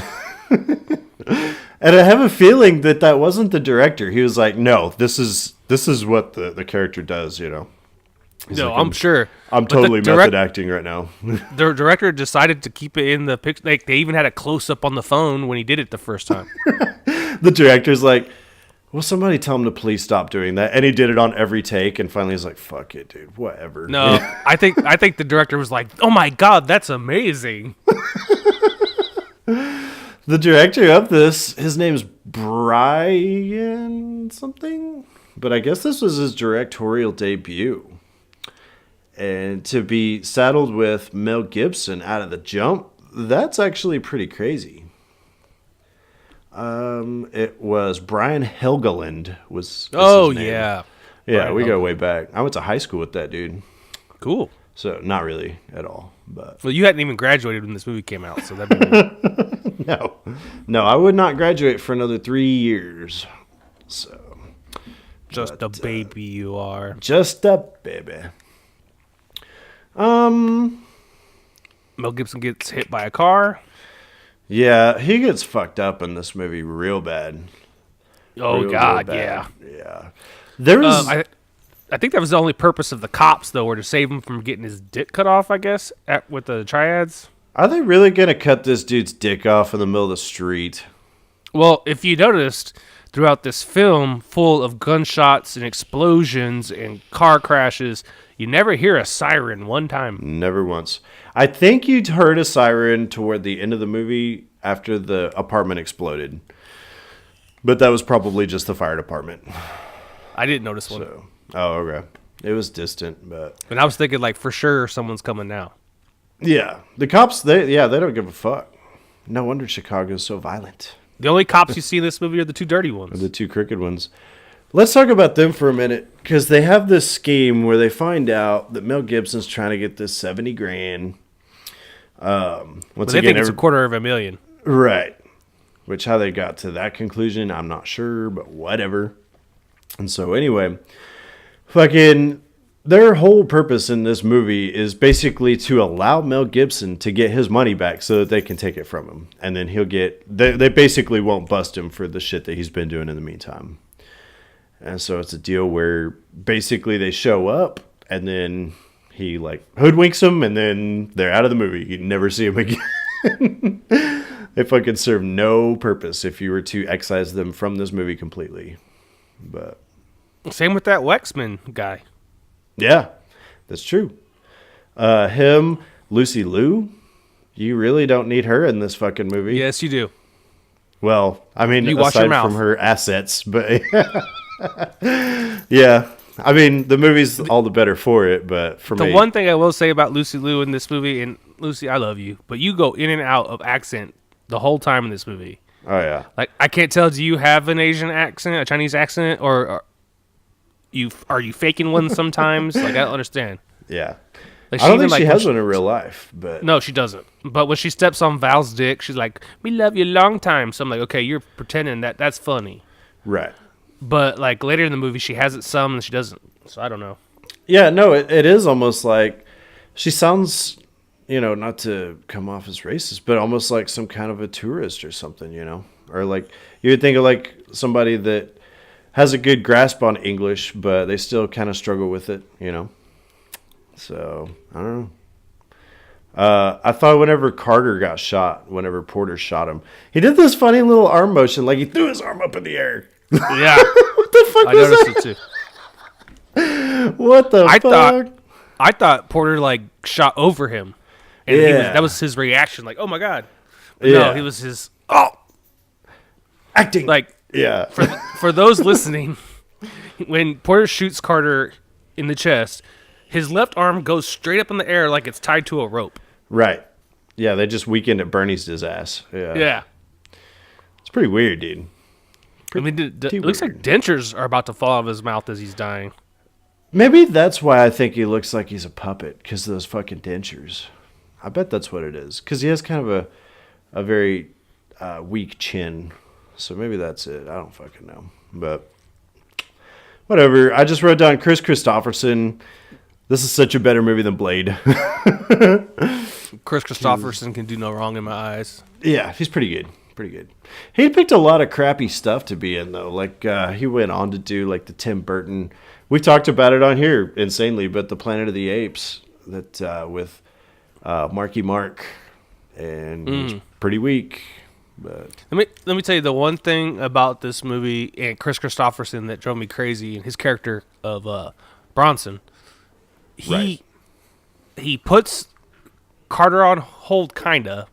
And I have a feeling that wasn't the director. He was like, no, this is what the character does, you know. No, I'm sure. I'm totally method acting right now. The director decided to keep it in the picture. Like, they even had a close-up on the phone when he did it the first time. The director's like, well, somebody tell him to please stop doing that. And he did it on every take. And finally he's like, fuck it, dude, whatever. No, I think the director was like, oh my God, that's amazing. The director of this, his name's Brian something. But I guess this was his directorial debut. And to be saddled with Mel Gibson out of the jump, that's actually pretty crazy. It was Brian Helgeland was his name. Yeah. Yeah, Brian we go way back. I went to high school with that dude. Cool. So not really at all, but well, you hadn't even graduated when this movie came out, so that'd be weird. No, I would not graduate for another 3 years. So just a baby you are. Just a baby. Mel Gibson gets hit by a car. Yeah, he gets fucked up in this movie real bad. Oh, Real God, bad. yeah. Yeah. There's... I think that was the only purpose of the cops, though, were to save him from getting his dick cut off, I guess, with the triads. Are they really going to cut this dude's dick off in the middle of the street? Well, if you noticed, throughout this film, full of gunshots and explosions and car crashes, you never hear a siren one time. Never once. I think you'd heard a siren toward the end of the movie after the apartment exploded. But that was probably just the fire department. I didn't notice one. So, oh, okay. It was distant, but... And I was thinking, like, for sure someone's coming now. Yeah. The cops, they don't give a fuck. No wonder Chicago's so violent. The only cops you see in this movie are the two dirty ones. The two crooked ones. Let's talk about them for a minute, because they have this scheme where they find out that Mel Gibson's trying to get this $70,000. But they think it's $250,000. Right. Which, how they got to that conclusion, I'm not sure, but whatever. And so, anyway, fucking, their whole purpose in this movie is basically to allow Mel Gibson to get his money back so that they can take it from him. And then he'll get, they basically won't bust him for the shit that he's been doing in the meantime. And so it's a deal where basically they show up and then he like hoodwinks them and then they're out of the movie. You never see them again. They fucking serve no purpose if you were to excise them from this movie completely. But same with that Wexman guy. Yeah, that's true. Him, Lucy Liu, you really don't need her in this fucking movie. Yes, you do. Well, I mean, you aside from her assets, but yeah. I mean, the movie's all the better for it, but for me... The one thing I will say about Lucy Liu in this movie, and Lucy, I love you, but you go in and out of accent the whole time in this movie. Oh, yeah. Like, I can't tell, do you have an Asian accent, a Chinese accent, or are you faking one sometimes? Like, I don't understand. Yeah. Like, I don't think she has one in real life, but... No, she doesn't. But when she steps on Val's dick, she's like, we love you a long time. So I'm like, okay, you're pretending that's funny. Right. But, like, later in the movie, she has it some and she doesn't. So I don't know. Yeah, no, it is almost like... She sounds, not to come off as racist, but almost like some kind of a tourist or something, Or, like, you would think of, like, somebody that has a good grasp on English, but they still kind of struggle with it, So, I don't know. I thought whenever Carter got shot, whenever Porter shot him, he did this funny little arm motion, like he threw his arm up in the air. Yeah. What the fuck I was noticed that? it too. What the fuck? I thought Porter, like, shot over him. And that was his reaction, like, oh my God. But no, he was his, acting. Like, yeah. For those listening, when Porter shoots Carter in the chest, his left arm goes straight up in the air like it's tied to a rope. Right. Yeah, they just weekend at Bernie's his ass. Yeah. Yeah. It's pretty weird, dude. It looks like dentures are about to fall out of his mouth as he's dying. Maybe that's why I think he looks like he's a puppet, because of those fucking dentures. I bet that's what it is. Because he has kind of a very weak chin. So maybe that's it. I don't fucking know. But whatever. I just wrote down Chris Christopherson. This is such a better movie than Blade. Chris Christopherson can do no wrong in my eyes. Yeah, he's pretty good. Pretty good. He picked a lot of crappy stuff to be in, though. Like, he went on to do, like, the Tim Burton. We talked about it on here, insanely, but the Planet of the Apes that with Marky Mark. And it's pretty weak. But let me tell you the one thing about this movie and Chris Christopherson that drove me crazy, and his character of Bronson. He puts Carter on hold, kinda.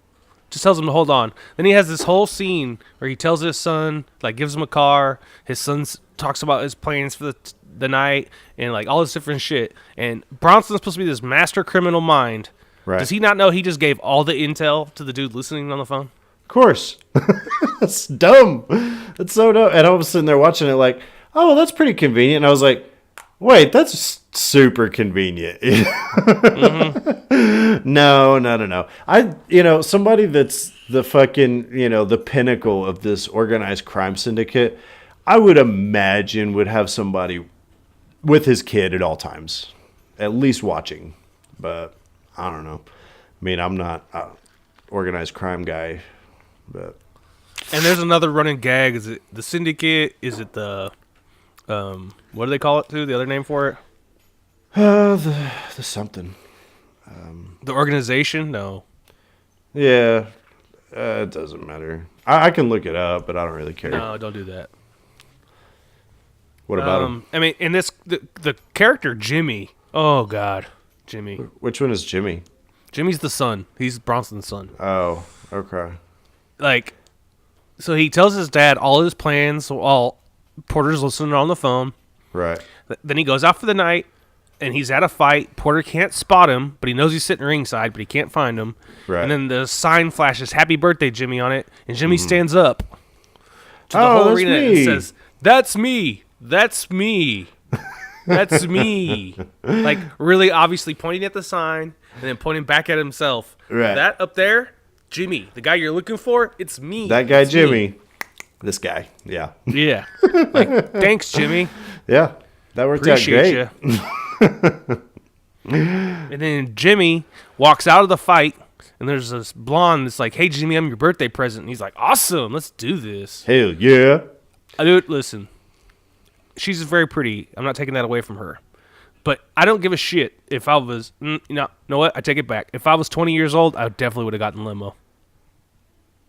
Just tells him to hold on. Then he has this whole scene where he tells his son, like, gives him a car. His son talks about his plans for the night and, like, all this different shit. And Bronson's supposed to be this master criminal mind. Right. Does he not know he just gave all the intel to the dude listening on the phone? Of course. That's dumb. That's so dumb. And I was sitting there watching it like, oh, well, that's pretty convenient. And I was like, wait, that's super convenient. No. Somebody that's the fucking, the pinnacle of this organized crime syndicate, I would imagine would have somebody with his kid at all times, at least watching. But I don't know. mean, I'm not a organized crime guy, but And there's another running gag. Is it the Syndicate? Is it the what do they call it too? The other name for it? the something. The organization? No. Yeah, it doesn't matter. I can look it up, but I don't really care. No, don't do that. What about him? I mean, in this, the character Jimmy. Oh God, Jimmy. Which one is Jimmy? Jimmy's the son. He's Bronson's son. Oh, okay. Like, so he tells his dad all his plans while Porter's listening on the phone. Right. Then he goes out for the night, and he's at a fight. Porter can't spot him, but he knows he's sitting ringside, but he can't find him. Right. And then the sign flashes "Happy Birthday, Jimmy" on it, and Jimmy stands up to the Oh, whole that's arena me. and says, "That's me. That's me. That's me." Like, really obviously pointing at the sign and then pointing back at himself. Right. That up there, Jimmy, the guy you're looking for, it's me. That guy It's me. Jimmy. This guy. Yeah. Yeah. Like, thanks, Jimmy. Yeah. That worked Appreciate out great. you. And then Jimmy walks out of the fight, and there's this blonde that's like, "Hey, Jimmy, I'm your birthday present." And he's like, "Awesome, let's do this." Hell yeah. Dude, listen. She's very pretty. I'm not taking that away from her. But I don't give a shit if I was... you know what? I take it back. If I was 20 years old, I definitely would have gotten limo.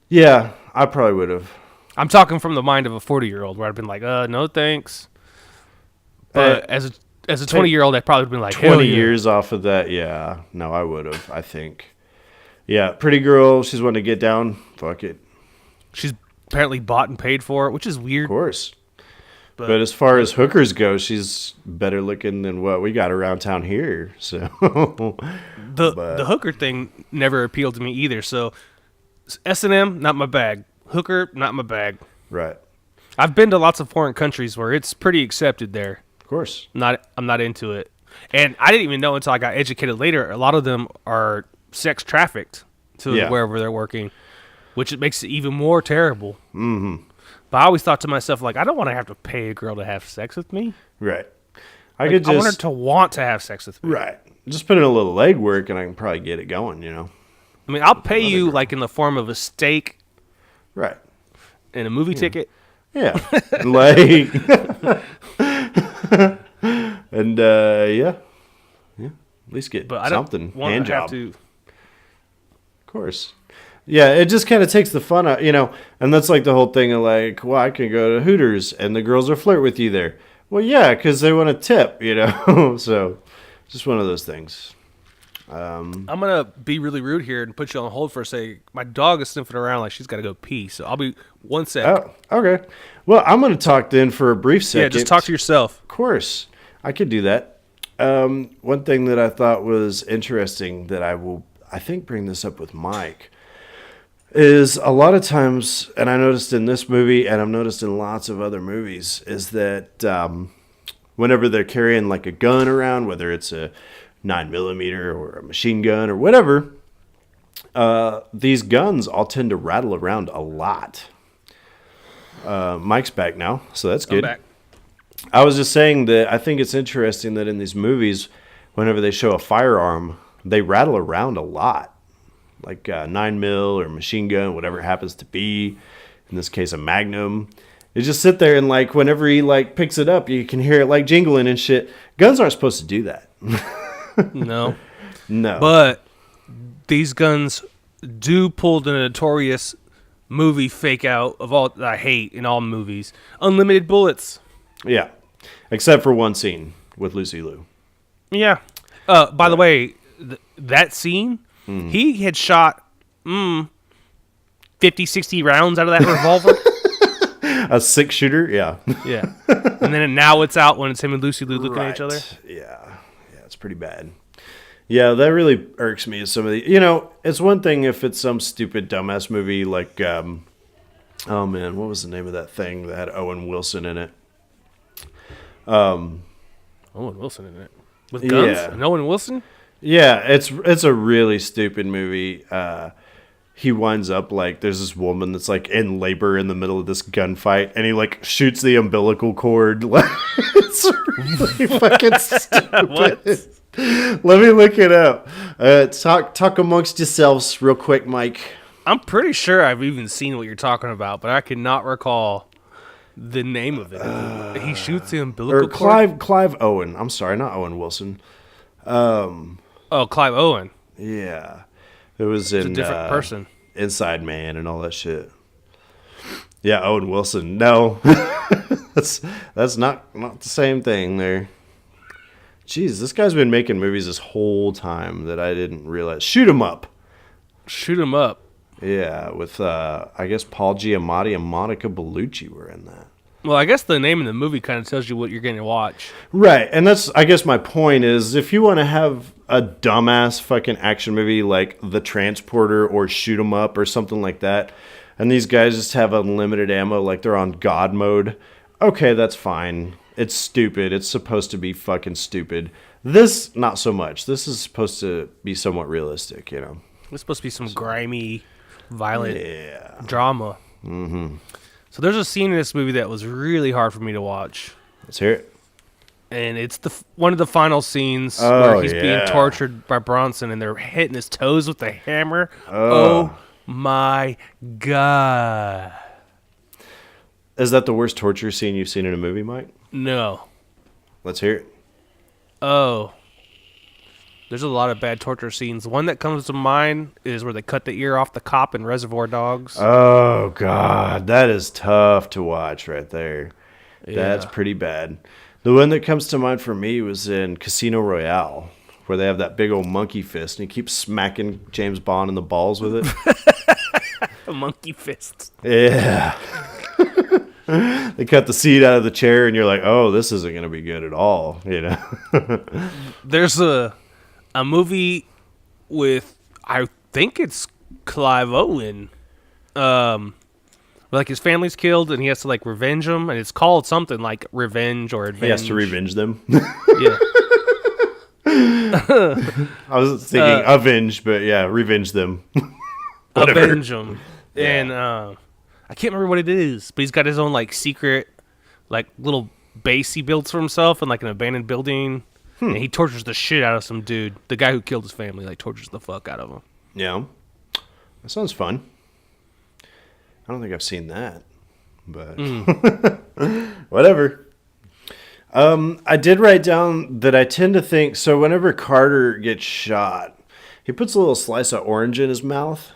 Yeah, I probably would have. I'm talking from the mind of a 40-year-old where I'd been like, no thanks. But as a 20-year-old, I'd probably been like, 20 hell yeah. years off of that, yeah. No, I would have, I think. Yeah, pretty girl. She's wanting to get down. Fuck it. She's apparently bought and paid for it, which is weird. Of course. But as far as hookers go, she's better looking than what we got around town here. So the hooker thing never appealed to me either. So S&M, not my bag. Hooker, not my bag. Right. I've been to lots of foreign countries where it's pretty accepted there. Of course. I'm not into it. And I didn't even know until I got educated later. A lot of them are sex trafficked to wherever they're working, which it makes it even more terrible. Mm-hmm. But I always thought to myself, like, I don't want to have to pay a girl to have sex with me. Right. I want her to want to have sex with me. Right. Just put in a little legwork and I can probably get it going, you know. I mean, I'll pay you like in the form of a steak. Right. And a movie ticket. Yeah. Like and yeah. At least get something. Hand job. Of course. Yeah, it just kind of takes the fun out, you know, and that's like the whole thing of like, well, I can go to Hooters and the girls will flirt with you there. Well, yeah, because they want a tip, you know, so just one of those things. I'm going to be really rude here and put you on hold for a second. My dog is sniffing around like she's got to go pee, so I'll be 1 sec. Oh, okay. Well, I'm going to talk then for a brief second. Yeah, just talk to yourself. Of course. I could do that. One thing that I thought was interesting that I think bring this up with Mike is a lot of times, and I noticed in this movie and I've noticed in lots of other movies, is that whenever they're carrying like a gun around, whether it's a 9mm or a machine gun or whatever, these guns all tend to rattle around a lot. Mike's back now, so that's good. I'm back. I was just saying that I think it's interesting that in these movies, whenever they show a firearm, they rattle around a lot. Like 9mm or machine gun, whatever it happens to be. In this case, a Magnum. They just sit there and like whenever he like picks it up, you can hear it like jingling and shit. Guns aren't supposed to do that. No. No. But these guns do pull the notorious movie fake out of all that I hate in all movies. Unlimited bullets. Yeah. Except for one scene with Lucy Liu. Yeah. By the way, that scene, he had shot 50, 60 rounds out of that revolver. A 6-shooter? Yeah. Yeah. And then now it's out when it's him and Lucy Liu looking at each other. Yeah. Yeah, it's pretty bad. Yeah, that really irks me. Some of the, you know, it's one thing if it's some stupid dumbass movie like, oh man, what was the name of that thing that had Owen Wilson in it? Owen Wilson in it with guns. Yeah. And Owen Wilson. Yeah, it's a really stupid movie. He winds up like there's this woman that's like in labor in the middle of this gunfight, and he like shoots the umbilical cord. It's really fucking stupid. What? Let me look it up. Talk amongst yourselves real quick, Mike. I'm pretty sure I've even seen what you're talking about, but I cannot recall the name of it. He shoots the umbilical cord? Clive Owen. I'm sorry, not Owen Wilson. Oh, Clive Owen. Yeah. It was in a different person. Inside Man and all that shit. Yeah, Owen Wilson. No. that's not the same thing there. Jeez, this guy's been making movies this whole time that I didn't realize. Shoot 'em Up. Shoot 'em Up. Yeah, with I guess Paul Giamatti and Monica Bellucci were in that. Well, I guess the name of the movie kind of tells you what you're going to watch. Right, and that's, I guess my point is, if you want to have a dumbass fucking action movie like The Transporter or Shoot 'em Up or something like that, and these guys just have unlimited ammo like they're on God mode, okay, that's fine. It's stupid. It's supposed to be fucking stupid. This, not so much. This is supposed to be somewhat realistic, you know? It's supposed to be some grimy, violent drama. Mm-hmm. So there's a scene in this movie that was really hard for me to watch. Let's hear it. And it's one of the final scenes where he's being tortured by Bronson and they're hitting his toes with a hammer. Oh my God. Is that the worst torture scene you've seen in a movie, Mike? No. Let's hear it. Oh. There's a lot of bad torture scenes. One that comes to mind is where they cut the ear off the cop in Reservoir Dogs. Oh, God. That is tough to watch right there. Yeah. That's pretty bad. The one that comes to mind for me was in Casino Royale, where they have that big old monkey fist, and he keeps smacking James Bond in the balls with it. A monkey fist. Yeah. They cut the seat out of the chair, and you're like, oh, this isn't going to be good at all, you know? There's a movie with, I think it's Clive Owen. Like his family's killed, and he has to like revenge them, and it's called something like Revenge or Advenge. He has to revenge them. Yeah. I was thinking avenge, but yeah, revenge them. Avenge them. Yeah. And I can't remember what it is, but he's got his own like secret, like little base he builds for himself in like an abandoned building. And he tortures the shit out of some dude. The guy who killed his family, like, tortures the fuck out of him. Yeah. That sounds fun. I don't think I've seen that. But whatever. I did write down that I tend to think, so whenever Carter gets shot, he puts a little slice of orange in his mouth.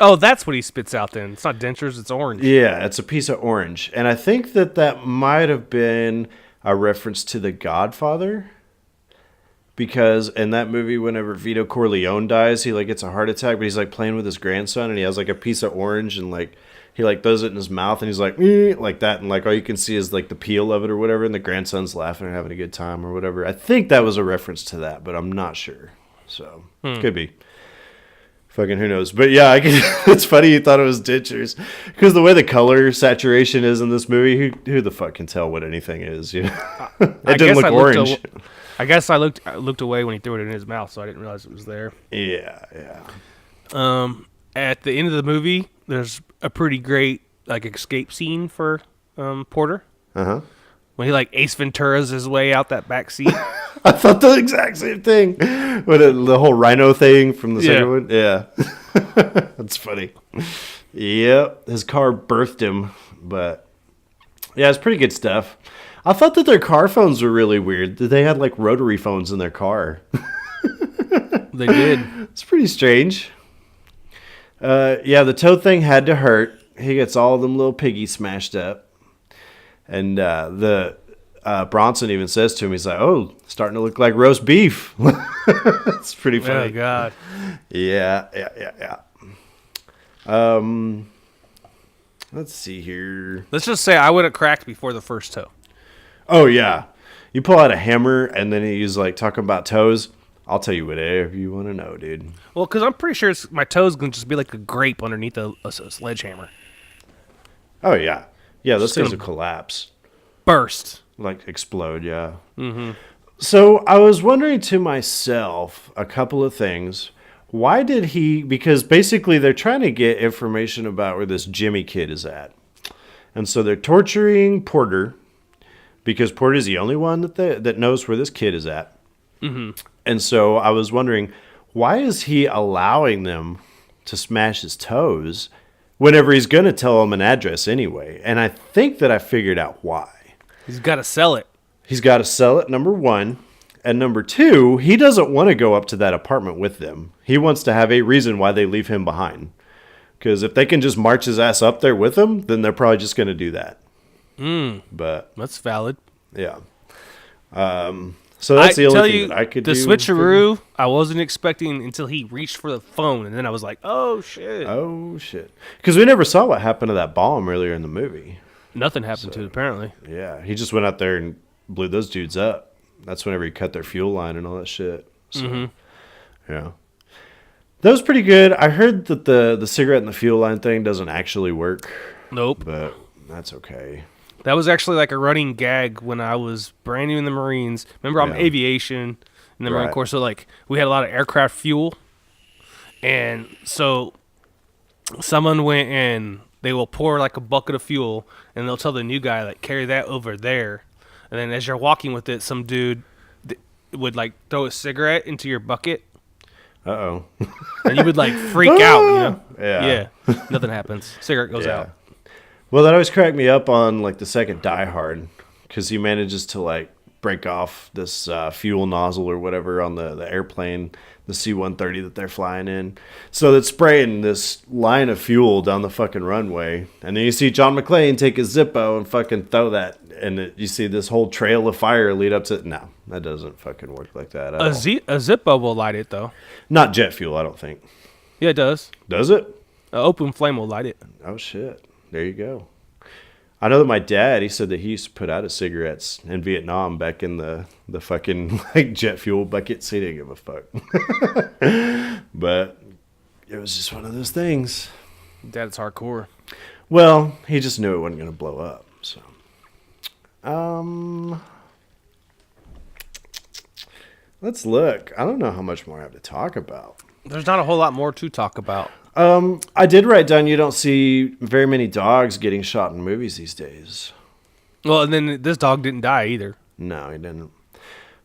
Oh, that's what he spits out then. It's not dentures, it's orange. Yeah, it's a piece of orange. And I think that might have been a reference to The Godfather. Because in that movie, whenever Vito Corleone dies, he like gets a heart attack, but he's like playing with his grandson, and he has like a piece of orange, and like he like throws it in his mouth, and he's like that, and like all you can see is like the peel of it or whatever, and the grandson's laughing and having a good time or whatever. I think that was a reference to that, but I'm not sure. So could be. Fucking who knows? But yeah, it's funny you thought it was dentures because the way the color saturation is in this movie, who the fuck can tell what anything is? You know, it didn't look orange. I guess I looked away when he threw it in his mouth, so I didn't realize it was there. Yeah. At the end of the movie, there's a pretty great like escape scene for Porter. Uh-huh. When he like Ace Ventura's his way out that back seat. I thought the exact same thing. With the whole rhino thing from the second one. Yeah. That's funny. Yep. His car birthed him, but yeah, it's pretty good stuff. I thought that their car phones were really weird. That they had like rotary phones in their car. They did. It's pretty strange. Yeah, the toe thing had to hurt. He gets all of them little piggies smashed up. And the Bronson even says to him, he's like, oh, starting to look like roast beef. It's pretty funny. Oh, God. Yeah. Let's see here. Let's just say I would have cracked before the first toe. Oh, yeah. You pull out a hammer, and then he's like talking about toes. I'll tell you whatever you want to know, dude. Well, because I'm pretty sure my toes going to just be like a grape underneath a sledgehammer. Oh, yeah. Yeah, those things will collapse. Burst. Like explode, yeah. Mm-hmm. So I was wondering to myself a couple of things. Why did he... Because basically they're trying to get information about where this Jimmy kid is at. And so they're torturing Porter... Because Porter's the only one that knows where this kid is at. Mm-hmm. And so I was wondering, why is he allowing them to smash his toes whenever he's going to tell them an address anyway? And I think that I figured out why. He's got to sell it. He's got to sell it, number one. And number two, he doesn't want to go up to that apartment with them. He wants to have a reason why they leave him behind. Because if they can just march his ass up there with him, then they're probably just going to do that. But that's valid. Yeah. So that's the only thing that I could do. The switcheroo, I wasn't expecting until he reached for the phone. And then I was like, oh, shit. Oh, shit. Because we never saw what happened to that bomb earlier in the movie. Nothing happened to it, apparently. Yeah. He just went out there and blew those dudes up. That's whenever he cut their fuel line and all that shit. So, yeah. That was pretty good. I heard that the cigarette and the fuel line thing doesn't actually work. Nope. But that's okay. That was actually like a running gag when I was brand new in the Marines. Remember, I'm aviation in the Marine Corps, so like we had a lot of aircraft fuel. And so someone went and they will pour like a bucket of fuel and they'll tell the new guy, like, carry that over there. And then as you're walking with it, some dude would like throw a cigarette into your bucket. Uh-oh. And you would like freak out, you know? Yeah. Nothing happens. Cigarette goes out. Well, that always cracked me up on like the second Die Hard, because he manages to like break off this fuel nozzle or whatever on the airplane, the C-130 that they're flying in. So that's spraying this line of fuel down the fucking runway. And then you see John McClane take his Zippo and fucking throw that. And you see this whole trail of fire lead up to... No, that doesn't fucking work like that at all. A Zippo will light it, though. Not jet fuel, I don't think. Yeah, it does. Does it? An open flame will light it. Oh, shit. There you go. I know that my dad, he said that he used to put out his cigarettes in Vietnam back in the fucking like jet fuel buckets. He didn't give a fuck. But it was just one of those things. Dad's hardcore. Well, he just knew it wasn't going to blow up. So, let's look. I don't know how much more I have to talk about. There's not a whole lot more to talk about. I did write down you don't see very many dogs getting shot in movies these days. Well, and then this dog didn't die either. No, he didn't.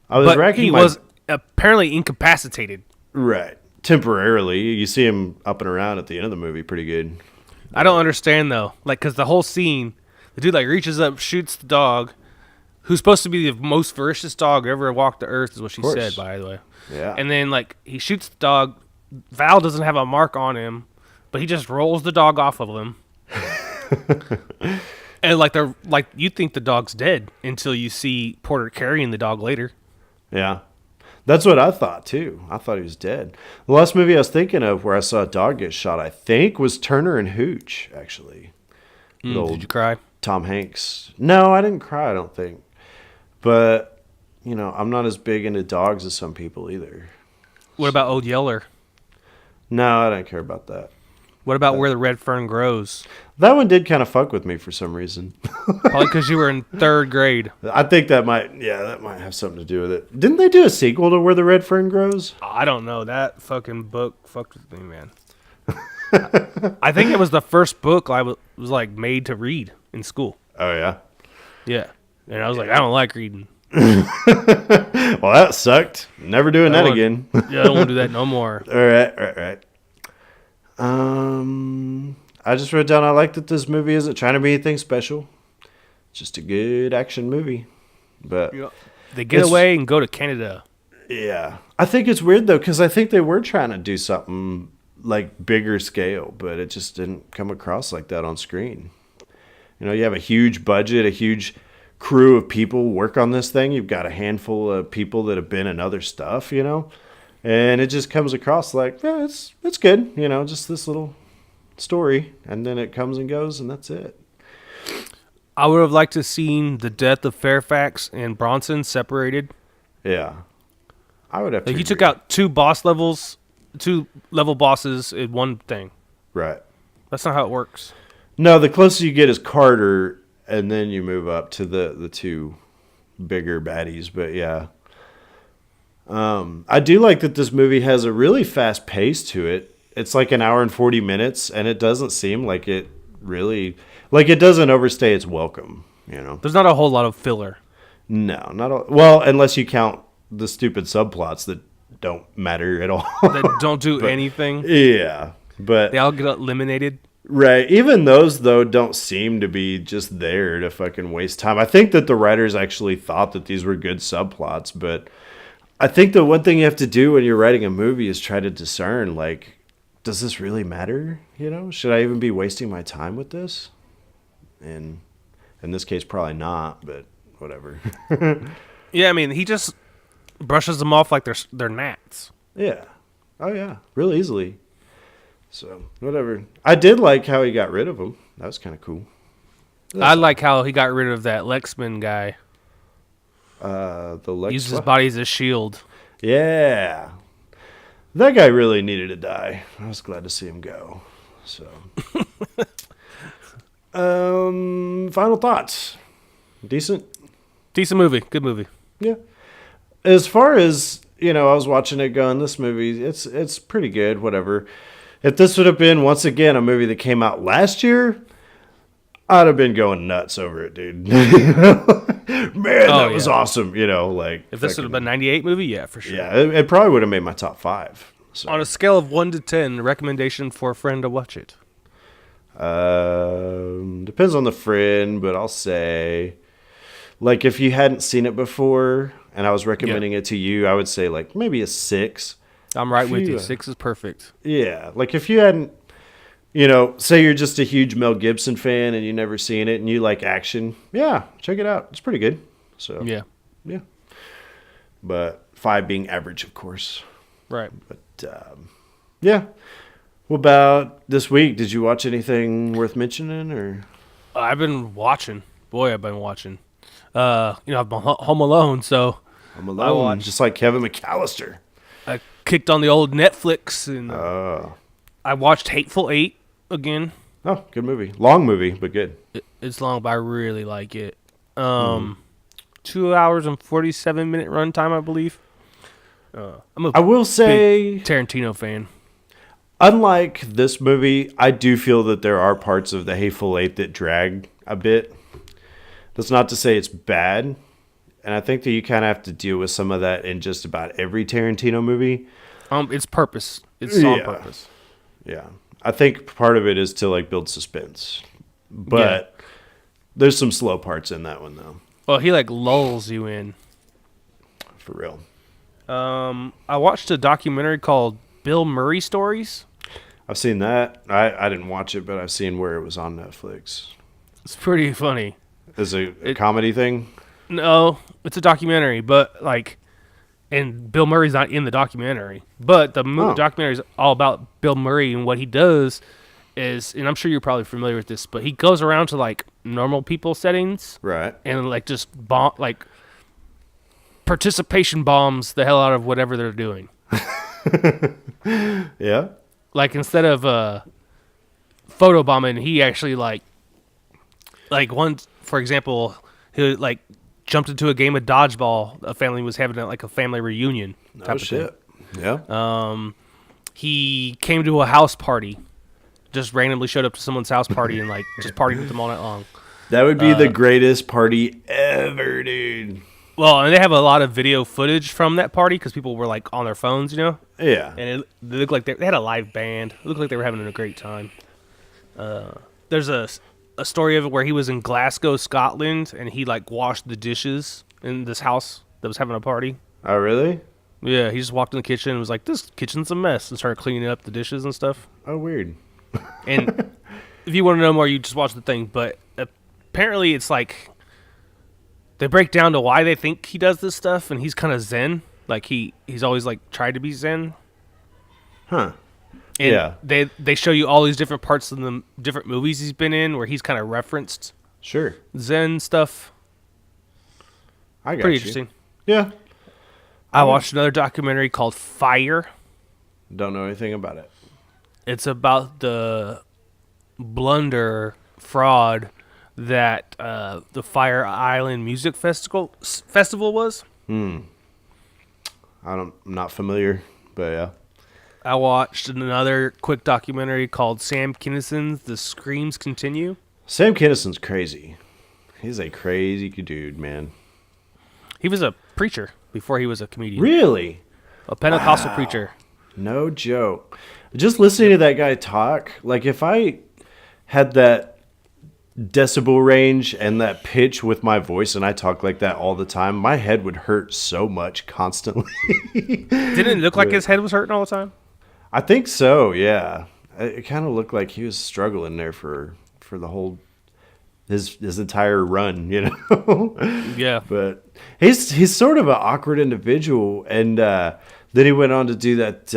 I was racking. He was apparently incapacitated. Right. Temporarily. You see him up and around at the end of the movie pretty good. I don't understand, though. Like, because the whole scene, the dude, like, reaches up, shoots the dog, who's supposed to be the most ferocious dog ever walked the earth, is what she said, by the way. Yeah. And then, like, he shoots the dog. Val doesn't have a mark on him, but he just rolls the dog off of him. And like you think the dog's dead until you see Porter carrying the dog later. Yeah. That's what I thought too. I thought he was dead. The last movie I was thinking of where I saw a dog get shot, I think, was Turner and Hooch, actually. Did you cry? Tom Hanks. No, I didn't cry, I don't think. But, you know, I'm not as big into dogs as some people either. What about Old Yeller? No, I don't care about that. What about Where the Red Fern Grows? That one did kind of fuck with me for some reason. Probably because you were in third grade. I think that might have something to do with it. Didn't they do a sequel to Where the Red Fern Grows? I don't know. That fucking book fucked with me, man. I think it was the first book I was like made to read in school. Oh, yeah? Yeah. And I was like, I don't like reading. Well, that sucked. Never doing that again. Yeah, I don't want to do that no more. All right. I just wrote down I like that this movie isn't trying to be anything special. It's just a good action movie. But they get away and go to Canada. Yeah. I think it's weird, though, because I think they were trying to do something like bigger scale, but it just didn't come across like that on screen. You know, you have a huge budget, a huge crew of people work on this thing. You've got a handful of people that have been in other stuff, you know, and it just comes across like, yeah, it's good, you know, just this little story, and then it comes and goes, and that's it. I would have liked to have seen the death of Fairfax and Bronson separated. Yeah, I would have to. Like, you took out two level bosses in one thing. Right. That's not how it works. No, the closer you get is Carter, and then you move up to the two bigger baddies. But yeah, I do like that this movie has a really fast pace to it. It's like an hour and 40 minutes, and it doesn't seem like it really, like it doesn't overstay its welcome, you know? There's not a whole lot of filler. No, not all. Well, unless you count the stupid subplots that don't matter at all. That don't do anything. Yeah, but They all get eliminated. right. Even those though don't seem to be just there to fucking waste time. I think that the writers actually thought that these were good subplots, but I think the one thing you have to do when you're writing a movie is try to discern, like, does this really matter? You know, should I even be wasting my time with this? And in this case, probably not, but whatever. Yeah, I mean, he just brushes them off like they're gnats. Yeah. Oh, yeah. Real easily. So, whatever. I did like how he got rid of him. That was kind of cool. I like how he got rid of that Lexman guy. The Lex. Used his body as a shield. Yeah. That guy really needed to die. I was glad to see him go. So. Final thoughts. Decent? Decent movie. Good movie. Yeah. As far as, I was watching it going, this movie, it's pretty good, whatever. If this would have been, once again, a movie that came out last year, I'd have been going nuts over it, dude. Man, that was awesome. If this would have been a 98 movie, yeah, for sure. Yeah, it probably would have made my top 5. So. On a scale of 1 to 10, recommendation for a friend to watch it. Depends on the friend, but I'll say, like, if you hadn't seen it before and I was recommending it to you, I would say like maybe a 6. I'm right with you. 6 is perfect. Yeah, like if you hadn't, say you're just a huge Mel Gibson fan and you never seen it and you like action, yeah, check it out. It's pretty good. So yeah. But 5 being average, of course. Right. But yeah. What about this week? Did you watch anything worth mentioning, or? I've been watching. Boy, I've been watching. I've been home alone, so I'm alone, just like Kevin McAllister. I kicked on the old Netflix and I watched Hateful Eight again. Oh, good movie. Long movie, but good. It's long, but I really like it. 2 hours and 47-minute runtime, I believe. I will say, big Tarantino fan. Unlike this movie, I do feel that there are parts of the Hateful Eight that drag a bit. That's not to say it's bad. And I think that you kind of have to deal with some of that in just about every Tarantino movie. It's purpose. It's on purpose. Yeah. I think part of it is to like build suspense. But there's some slow parts in that one though. Well, he like lulls you in. For real. I watched a documentary called Bill Murray Stories. I've seen that. I didn't watch it, but I've seen where it was on Netflix. It's pretty funny. Is it a comedy thing? No, it's a documentary, but like, and Bill Murray's not in the documentary, but the documentary is all about Bill Murray, and what he does is, and I'm sure you're probably familiar with this, but he goes around to like normal people settings, right, and like just participation bombs the hell out of whatever they're doing. Yeah. Like instead of photo bombing, he actually like one, for example, he like jumped into a game of dodgeball. A family was having like a family reunion. Oh shit! Yeah. He came to a house party, just randomly showed up to someone's house party and like just partied with them all night long. That would be the greatest party ever, dude. Well, and they have a lot of video footage from that party because people were like on their phones, Yeah. And they looked like they had a live band. It looked like they were having a great time. There's a story of it where he was in Glasgow, Scotland, and he like washed the dishes in this house that was having a party. Oh, really? Yeah, he just walked in the kitchen and was like, "This kitchen's a mess," and started cleaning up the dishes and stuff. Oh, weird. And if you want to know more, you just watch the thing. But apparently, it's like they break down to why they think he does this stuff, and he's kind of zen. Like he's always like tried to be zen. Huh. And they show you all these different parts of the different movies he's been in where he's kind of referenced Zen stuff. I got Pretty interesting. Yeah. I watched another documentary called Fire. Don't know anything about it. It's about the blunder fraud that the Fire Island Music Festival was. I'm not familiar, but yeah. I watched another quick documentary called Sam Kinnison's The Screams Continue. Sam Kinnison's crazy. He's a crazy dude, man. He was a preacher before he was a comedian. Really? A Pentecostal preacher. No joke. Just listening to that guy talk, like if I had that decibel range and that pitch with my voice and I talk like that all the time, my head would hurt so much constantly. Didn't it look like his head was hurting all the time? I think so, yeah. It kind of looked like he was struggling there for the whole his entire run, you know. Yeah. But he's sort of an awkward individual, and then he went on to do that.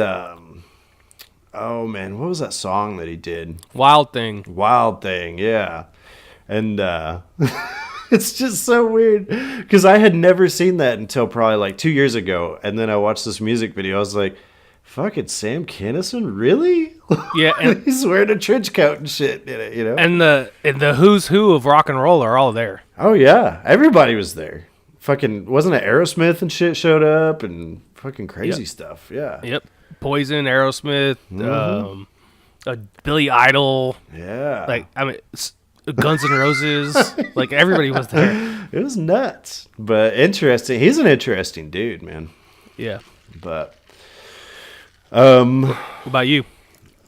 Oh man, what was that song that he did? Wild Thing. Wild Thing, yeah. And it's just so weird because I had never seen that until probably like 2 years ago, and then I watched this music video. I was like, "Fucking Sam Kinison, really?" Yeah, and he's wearing a trench coat and shit in it, you know. And the who's who of rock and roll are all there. Oh yeah, everybody was there. Fucking wasn't it Aerosmith and shit showed up and fucking crazy stuff. Yeah. Yep. Poison, Aerosmith, Billy Idol. Yeah. Like I mean, Guns N' Roses. Like everybody was there. It was nuts, but interesting. He's an interesting dude, man. Yeah. But what about you?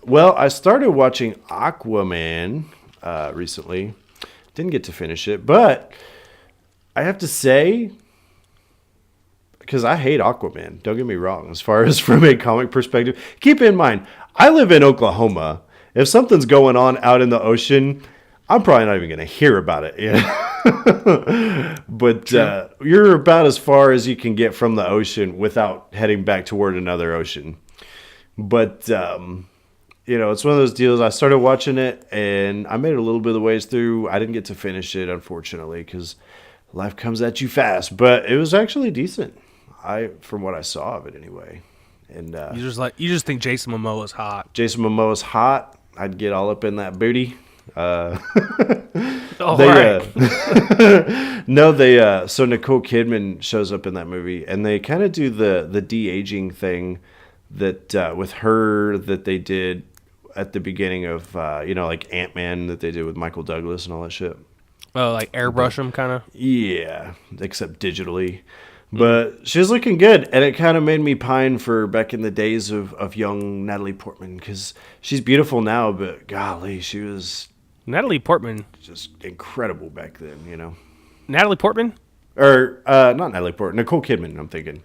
Well, I started watching Aquaman recently. Didn't get to finish it, but I have to say, because I hate Aquaman, don't get me wrong, as far as from a comic perspective. Keep in mind, I live in Oklahoma. If something's going on out in the ocean, I'm probably not even going to hear about it. You know? But you're about as far as you can get from the ocean without heading back toward another ocean. But, you know, it's one of those deals. I started watching it, and I made it a little bit of the ways through. I didn't get to finish it, unfortunately, because life comes at you fast. But it was actually decent. From what I saw of it, anyway. And you just think Jason Momoa is hot. Jason Momoa is hot. I'd get all up in that booty. Right. So Nicole Kidman shows up in that movie, and they kind of do the de-aging thing that with her that they did at the beginning of like Ant-Man that they did with Michael Douglas and all that shit. Oh, like airbrush him, kind of. Yeah, except digitally. But she was looking good, and it kind of made me pine for back in the days of young Natalie Portman, because she's beautiful now, but golly, she was Natalie Portman just incredible back then, you know. Natalie Portman? Or not Natalie Portman, Nicole Kidman, I'm thinking.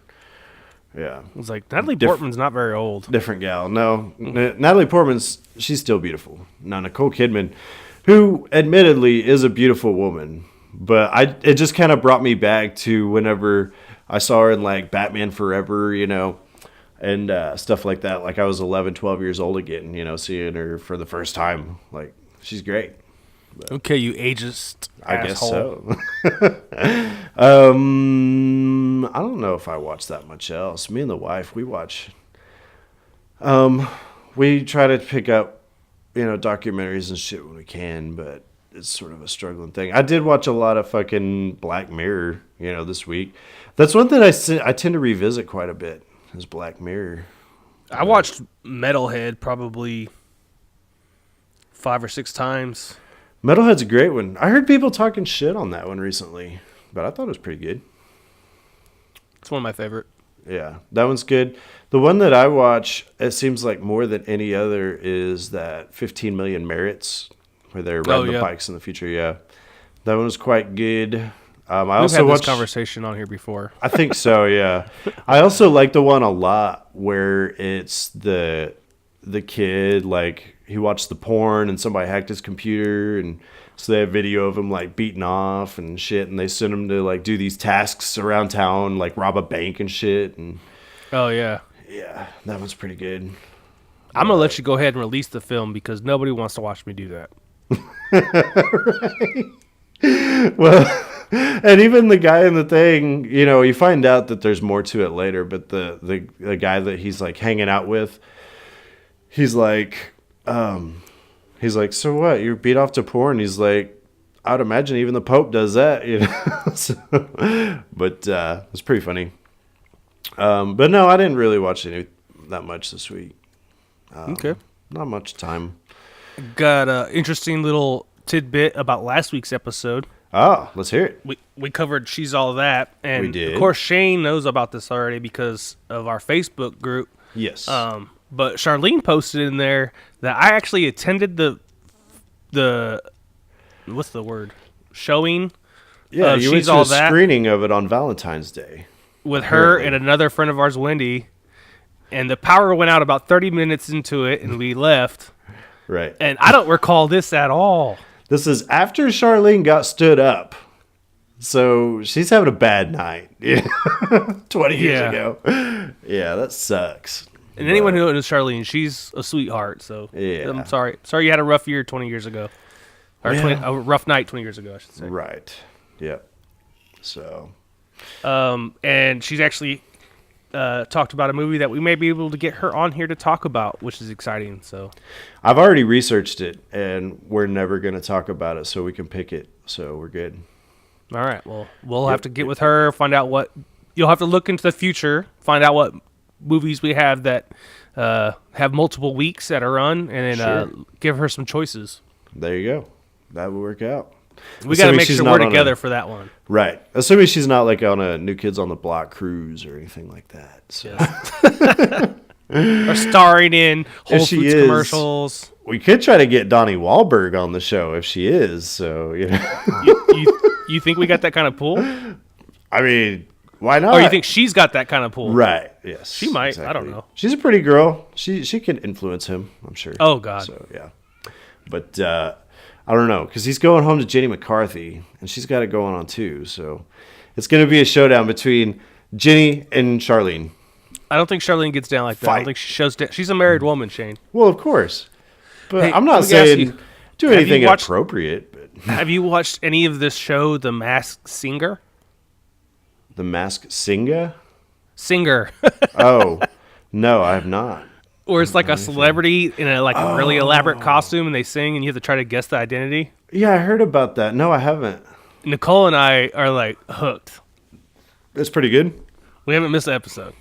Yeah. I was like, Natalie Portman's not very old. Different gal. No, Natalie Portman's, she's still beautiful. Now, Nicole Kidman, who admittedly is a beautiful woman, but it just kind of brought me back to whenever I saw her in like Batman Forever, you know, and stuff like that. Like I was 11, 12 years old again, you know, seeing her for the first time. Like, she's great. But okay, you ageist I asshole. guess so. I don't know if I watch that much else. Me and the wife, we watch. We try to pick up, you know, documentaries and shit when we can, but it's sort of a struggling thing. I did watch a lot of fucking Black Mirror, you know, this week. That's one thing I tend to revisit quite a bit is Black Mirror. I watched Metalhead probably 5 or 6 times. Metalhead's a great one. I heard people talking shit on that one recently, but I thought it was pretty good. It's one of my favorite. Yeah, that one's good. The one that I watch, it seems like more than any other, is that 15 Million Merits, where they're riding the bikes in the future. Yeah, that one was quite good. I We've also had watched this conversation on here before. I think so. Yeah, I also like the one a lot where it's the kid, like he watched the porn and somebody hacked his computer, and so they have video of him like beating off and shit, and they send him to like do these tasks around town, like rob a bank and shit. And oh yeah, that one's pretty good. I'm gonna let you go ahead and release the film because nobody wants to watch me do that. Right. Well, and even the guy in the thing, you know, you find out that there's more to it later, but the guy that he's like hanging out with, he's like, so what? You beat off to porn? He's like, I would imagine even the Pope does that, you know. But it's pretty funny. But no, I didn't really watch that much this week. Okay, not much time. Got an interesting little tidbit about last week's episode. Oh, let's hear it. We covered She's All That, and We did. of course Shane knows about this already because of our Facebook group. Yes. But Charlene posted in there that I actually attended the what's the word, showing. Yeah, you went She's to All a That screening of it on Valentine's Day. with her and another friend of ours, Wendy, and the power went out about 30 minutes into it, and we left. Right. And I don't recall this at all. This is after Charlene got stood up. So she's having a bad night. 20 years ago. Yeah, that sucks. And anyone who knows Charlene, she's a sweetheart. So Yeah. I'm sorry. Sorry you had a rough year 20 years ago. Or a rough night 20 years ago, I should say. Right. Yep. So. And she's actually talked about a movie that we may be able to get her on here to talk about, which is exciting. So I've already researched it, and we're never going to talk about it, so we can pick it. So we're good. all right, well, we'll have to get with her, find out what you'll have to look into the future, find out what movies we have that have multiple weeks that are run, and then give her some choices. There you go. That will work out. We got to make sure we're together for that one. Right. Assuming she's not like on a New Kids on the Block cruise or anything like that. So. Or starring in Whole If she Foods is, commercials. We could try to get Donnie Wahlberg on the show if she is. So, you know. You think we got that kind of pull? I mean, why not? Or you think she's got that kind of pull? Right. Yes. She might. Exactly. I don't know. She's a pretty girl. She can influence him, I'm sure. Oh, God. So, yeah. But I don't know, because he's going home to Jenny McCarthy, and she's got it going on too. So it's going to be a showdown between Jenny and Charlene. I don't think Charlene gets down like that. I don't think she shows down. She's a married woman, Shane. Well, of course. But Hey, I'm not let me ask saying you, do have anything you watched- inappropriate. But Have you watched any of this show, The Masked Singer? The Masked Singer? Singer. Oh, no, I have not. Or it's like a celebrity in a really elaborate costume, and they sing, and you have to try to guess the identity. Yeah, I heard about that. No, I haven't. Nicole and I are like hooked. That's pretty good. We haven't missed an episode.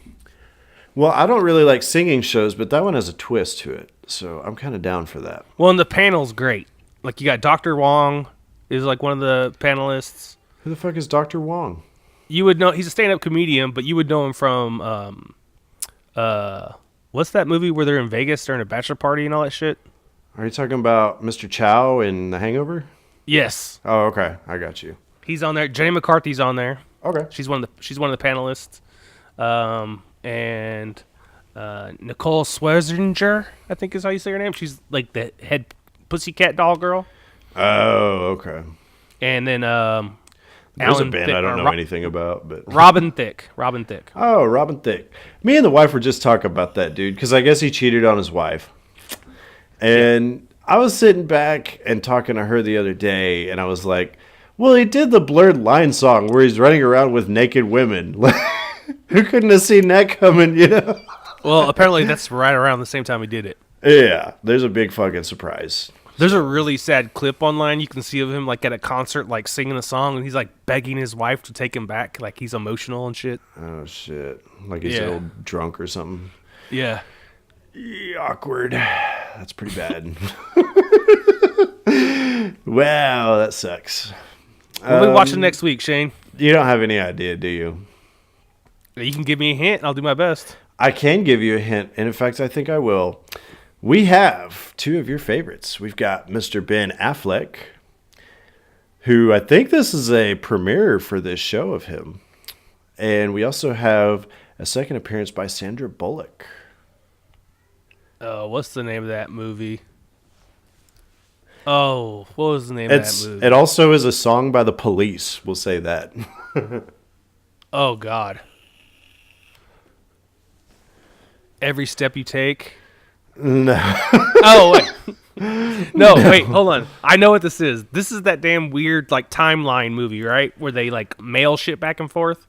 Well, I don't really like singing shows, but that one has a twist to it. So I'm kind of down for that. Well, and the panel's great. Like, you got Dr. Wong is like one of the panelists. Who the fuck is Dr. Wong? You would know, he's a stand-up comedian, but you would know him from, what's that movie where they're in Vegas during a bachelor party and all that shit? Are you talking about Mr. Chow in The Hangover? Yes. Oh, okay. I got you. He's on there. Jenny McCarthy's on there. Okay. She's one of the panelists. And Nicole Scherzinger, I think is how you say her name. She's like the head pussycat doll girl. Oh, okay. And then There's a Alan band Thicke- I don't or know anything about, but Robin Thicke. Robin Thicke. Oh, Robin Thicke. Me and the wife were just talking about that dude because I guess he cheated on his wife. And I was sitting back and talking to her the other day, and I was like, well, he did the Blurred Line song where he's running around with naked women. Who couldn't have seen that coming, you know? Well, apparently that's right around the same time he did it. Yeah, there's a big fucking surprise. There's a really sad clip online you can see of him like at a concert, like singing a song, and he's like begging his wife to take him back, like he's emotional and shit. Oh, shit. Like he's old drunk or something. Yeah. Awkward. That's pretty bad. Wow, that sucks. We'll be watching next week, Shane. You don't have any idea, do you? You can give me a hint, and I'll do my best. I can give you a hint, and in fact, I think I will. We have two of your favorites. We've got Mr. Ben Affleck, who I think this is a premiere for this show of him. And we also have a second appearance by Sandra Bullock. What's the name of that movie? Oh, what was the name of that movie? It also is a song by the Police, we'll say that. Oh, God. Every Step You Take? No. Oh, wait. No, wait, hold on. I know what this is. This is that damn weird, like, timeline movie, right? Where they, like, mail shit back and forth?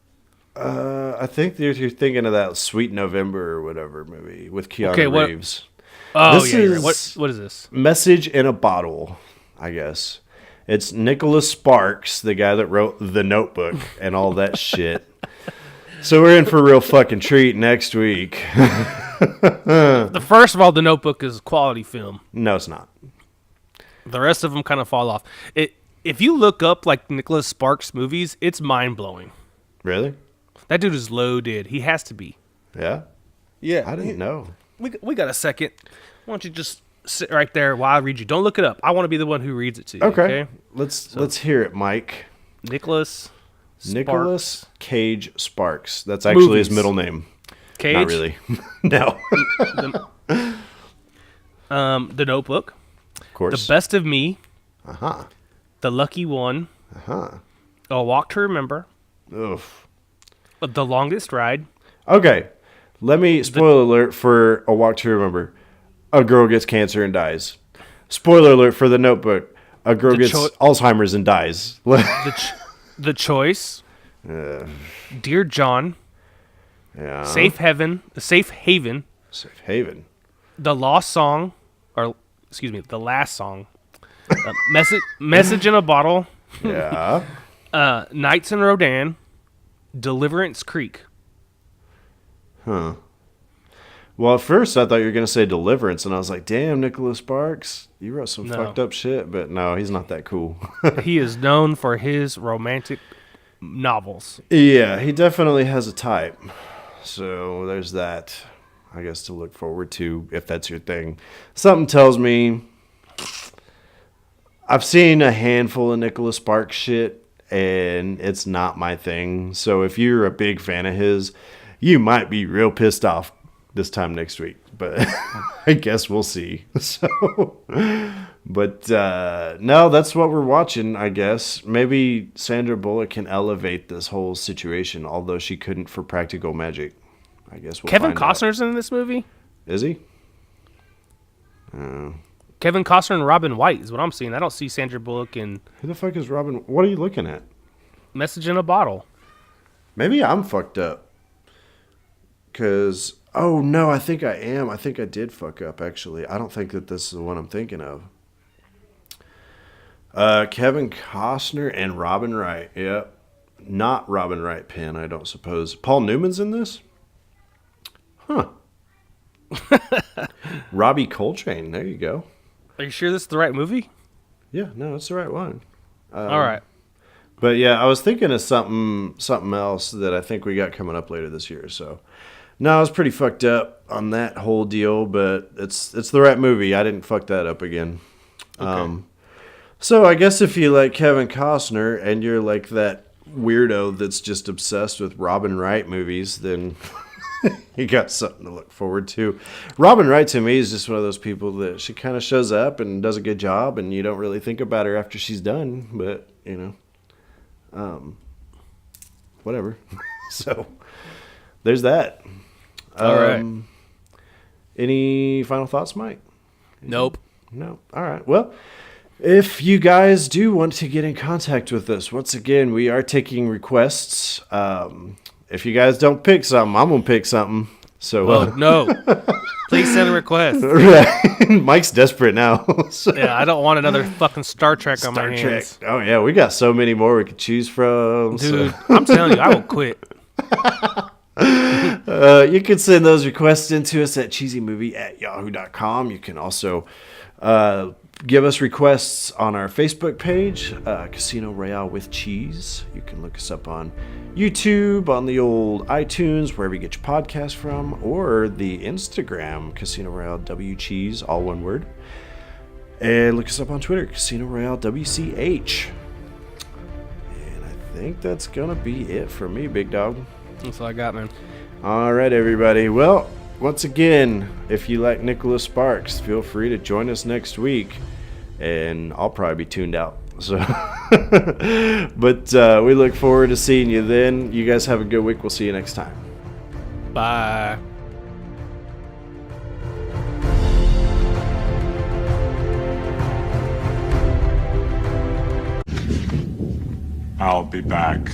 I think you're thinking of that Sweet November or whatever movie with Keanu Reeves. Oh, this yeah. is Right. What is this? Message in a Bottle, I guess. It's Nicholas Sparks, the guy that wrote The Notebook and all that shit. So we're in for a real fucking treat next week. First of all, The Notebook is a quality film. No, it's not. The rest of them kind of fall off. If you look up like Nicholas Sparks movies, it's mind blowing. Really? That dude is loaded. He has to be. Yeah. Yeah, I didn't know. We got a second. Why don't you just sit right there while I read you? Don't look it up. I want to be the one who reads it to you. Okay. Let's hear it, Mike. Nicholas Cage Sparks. That's actually his middle name. Cage? Not really. No. The Notebook. Of course. The Best of Me. Uh-huh. The Lucky One. Uh-huh. A Walk to Remember. Oof. The Longest Ride. Okay. Let me, spoiler alert for A Walk to Remember. A girl gets cancer and dies. Spoiler alert for The Notebook. A girl gets Alzheimer's and dies. The Choice. Dear John. Yeah. Safe Haven. Safe Haven. The Lost Song. The Last Song. Message in a Bottle. Yeah. Nights in Rodan. Deliverance Creek. Huh. Well, at first I thought you were going to say Deliverance, and I was like, damn, Nicholas Sparks, you wrote some fucked up shit, but no, he's not that cool. He is known for his romantic novels. Yeah, he definitely has a type. So there's that, I guess, to look forward to, if that's your thing. Something tells me I've seen a handful of Nicholas Sparks shit, and it's not my thing. So if you're a big fan of his, you might be real pissed off this time next week, but I guess we'll see. So, but no, that's what we're watching, I guess. Maybe Sandra Bullock can elevate this whole situation, although she couldn't for Practical Magic. I guess we'll Kevin find Costner's out. in this movie? Is he? Kevin Costner and Robin White is what I'm seeing. I don't see Sandra Bullock in Who the fuck is Robin? What are you looking at? Message in a Bottle. Maybe I'm fucked up. Because, oh no, I think I am. I think I did fuck up, actually. I don't think that this is the one I'm thinking of. Kevin Costner and Robin Wright. Yep. Not Robin Wright Penn, I don't suppose. Paul Newman's in this? Huh. Robbie Coltrane. There you go. Are you sure this is the right movie? Yeah, no, it's the right one. All right. But yeah, I was thinking of something else that I think we got coming up later this year. So, no, I was pretty fucked up on that whole deal, but it's the right movie. I didn't fuck that up again. Okay. So I guess if you like Kevin Costner and you're like that weirdo that's just obsessed with Robin Wright movies, then you got something to look forward to. Robin Wright to me is just one of those people that she kind of shows up and does a good job, and you don't really think about her after she's done. But whatever. So there's that. All right. Any final thoughts, Mike? Nope. No. All right. Well, if you guys do want to get in contact with us, once again, we are taking requests. If you guys don't pick something, I'm going to pick something. So, no. Please send a request. Mike's desperate now. So. Yeah, I don't want another fucking Star Trek on my hands. Oh, yeah. We got so many more we could choose from. Dude, I'm telling you, I will quit. You can send those requests into us at cheesymovie@yahoo.com. You can also give us requests on our Facebook page, Casino Royale with Cheese. You can look us up on YouTube, on the old iTunes, wherever you get your podcast from, or the Instagram, Casino Royale W Cheese, all one word. And look us up on Twitter, Casino Royale WCH. And I think that's going to be it for me, big dog. That's all I got, man. All right, everybody. Well, once again, if you like Nicholas Sparks, feel free to join us next week, and I'll probably be tuned out. So, but we look forward to seeing you then. You guys have a good week. We'll see you next time. Bye. I'll be back.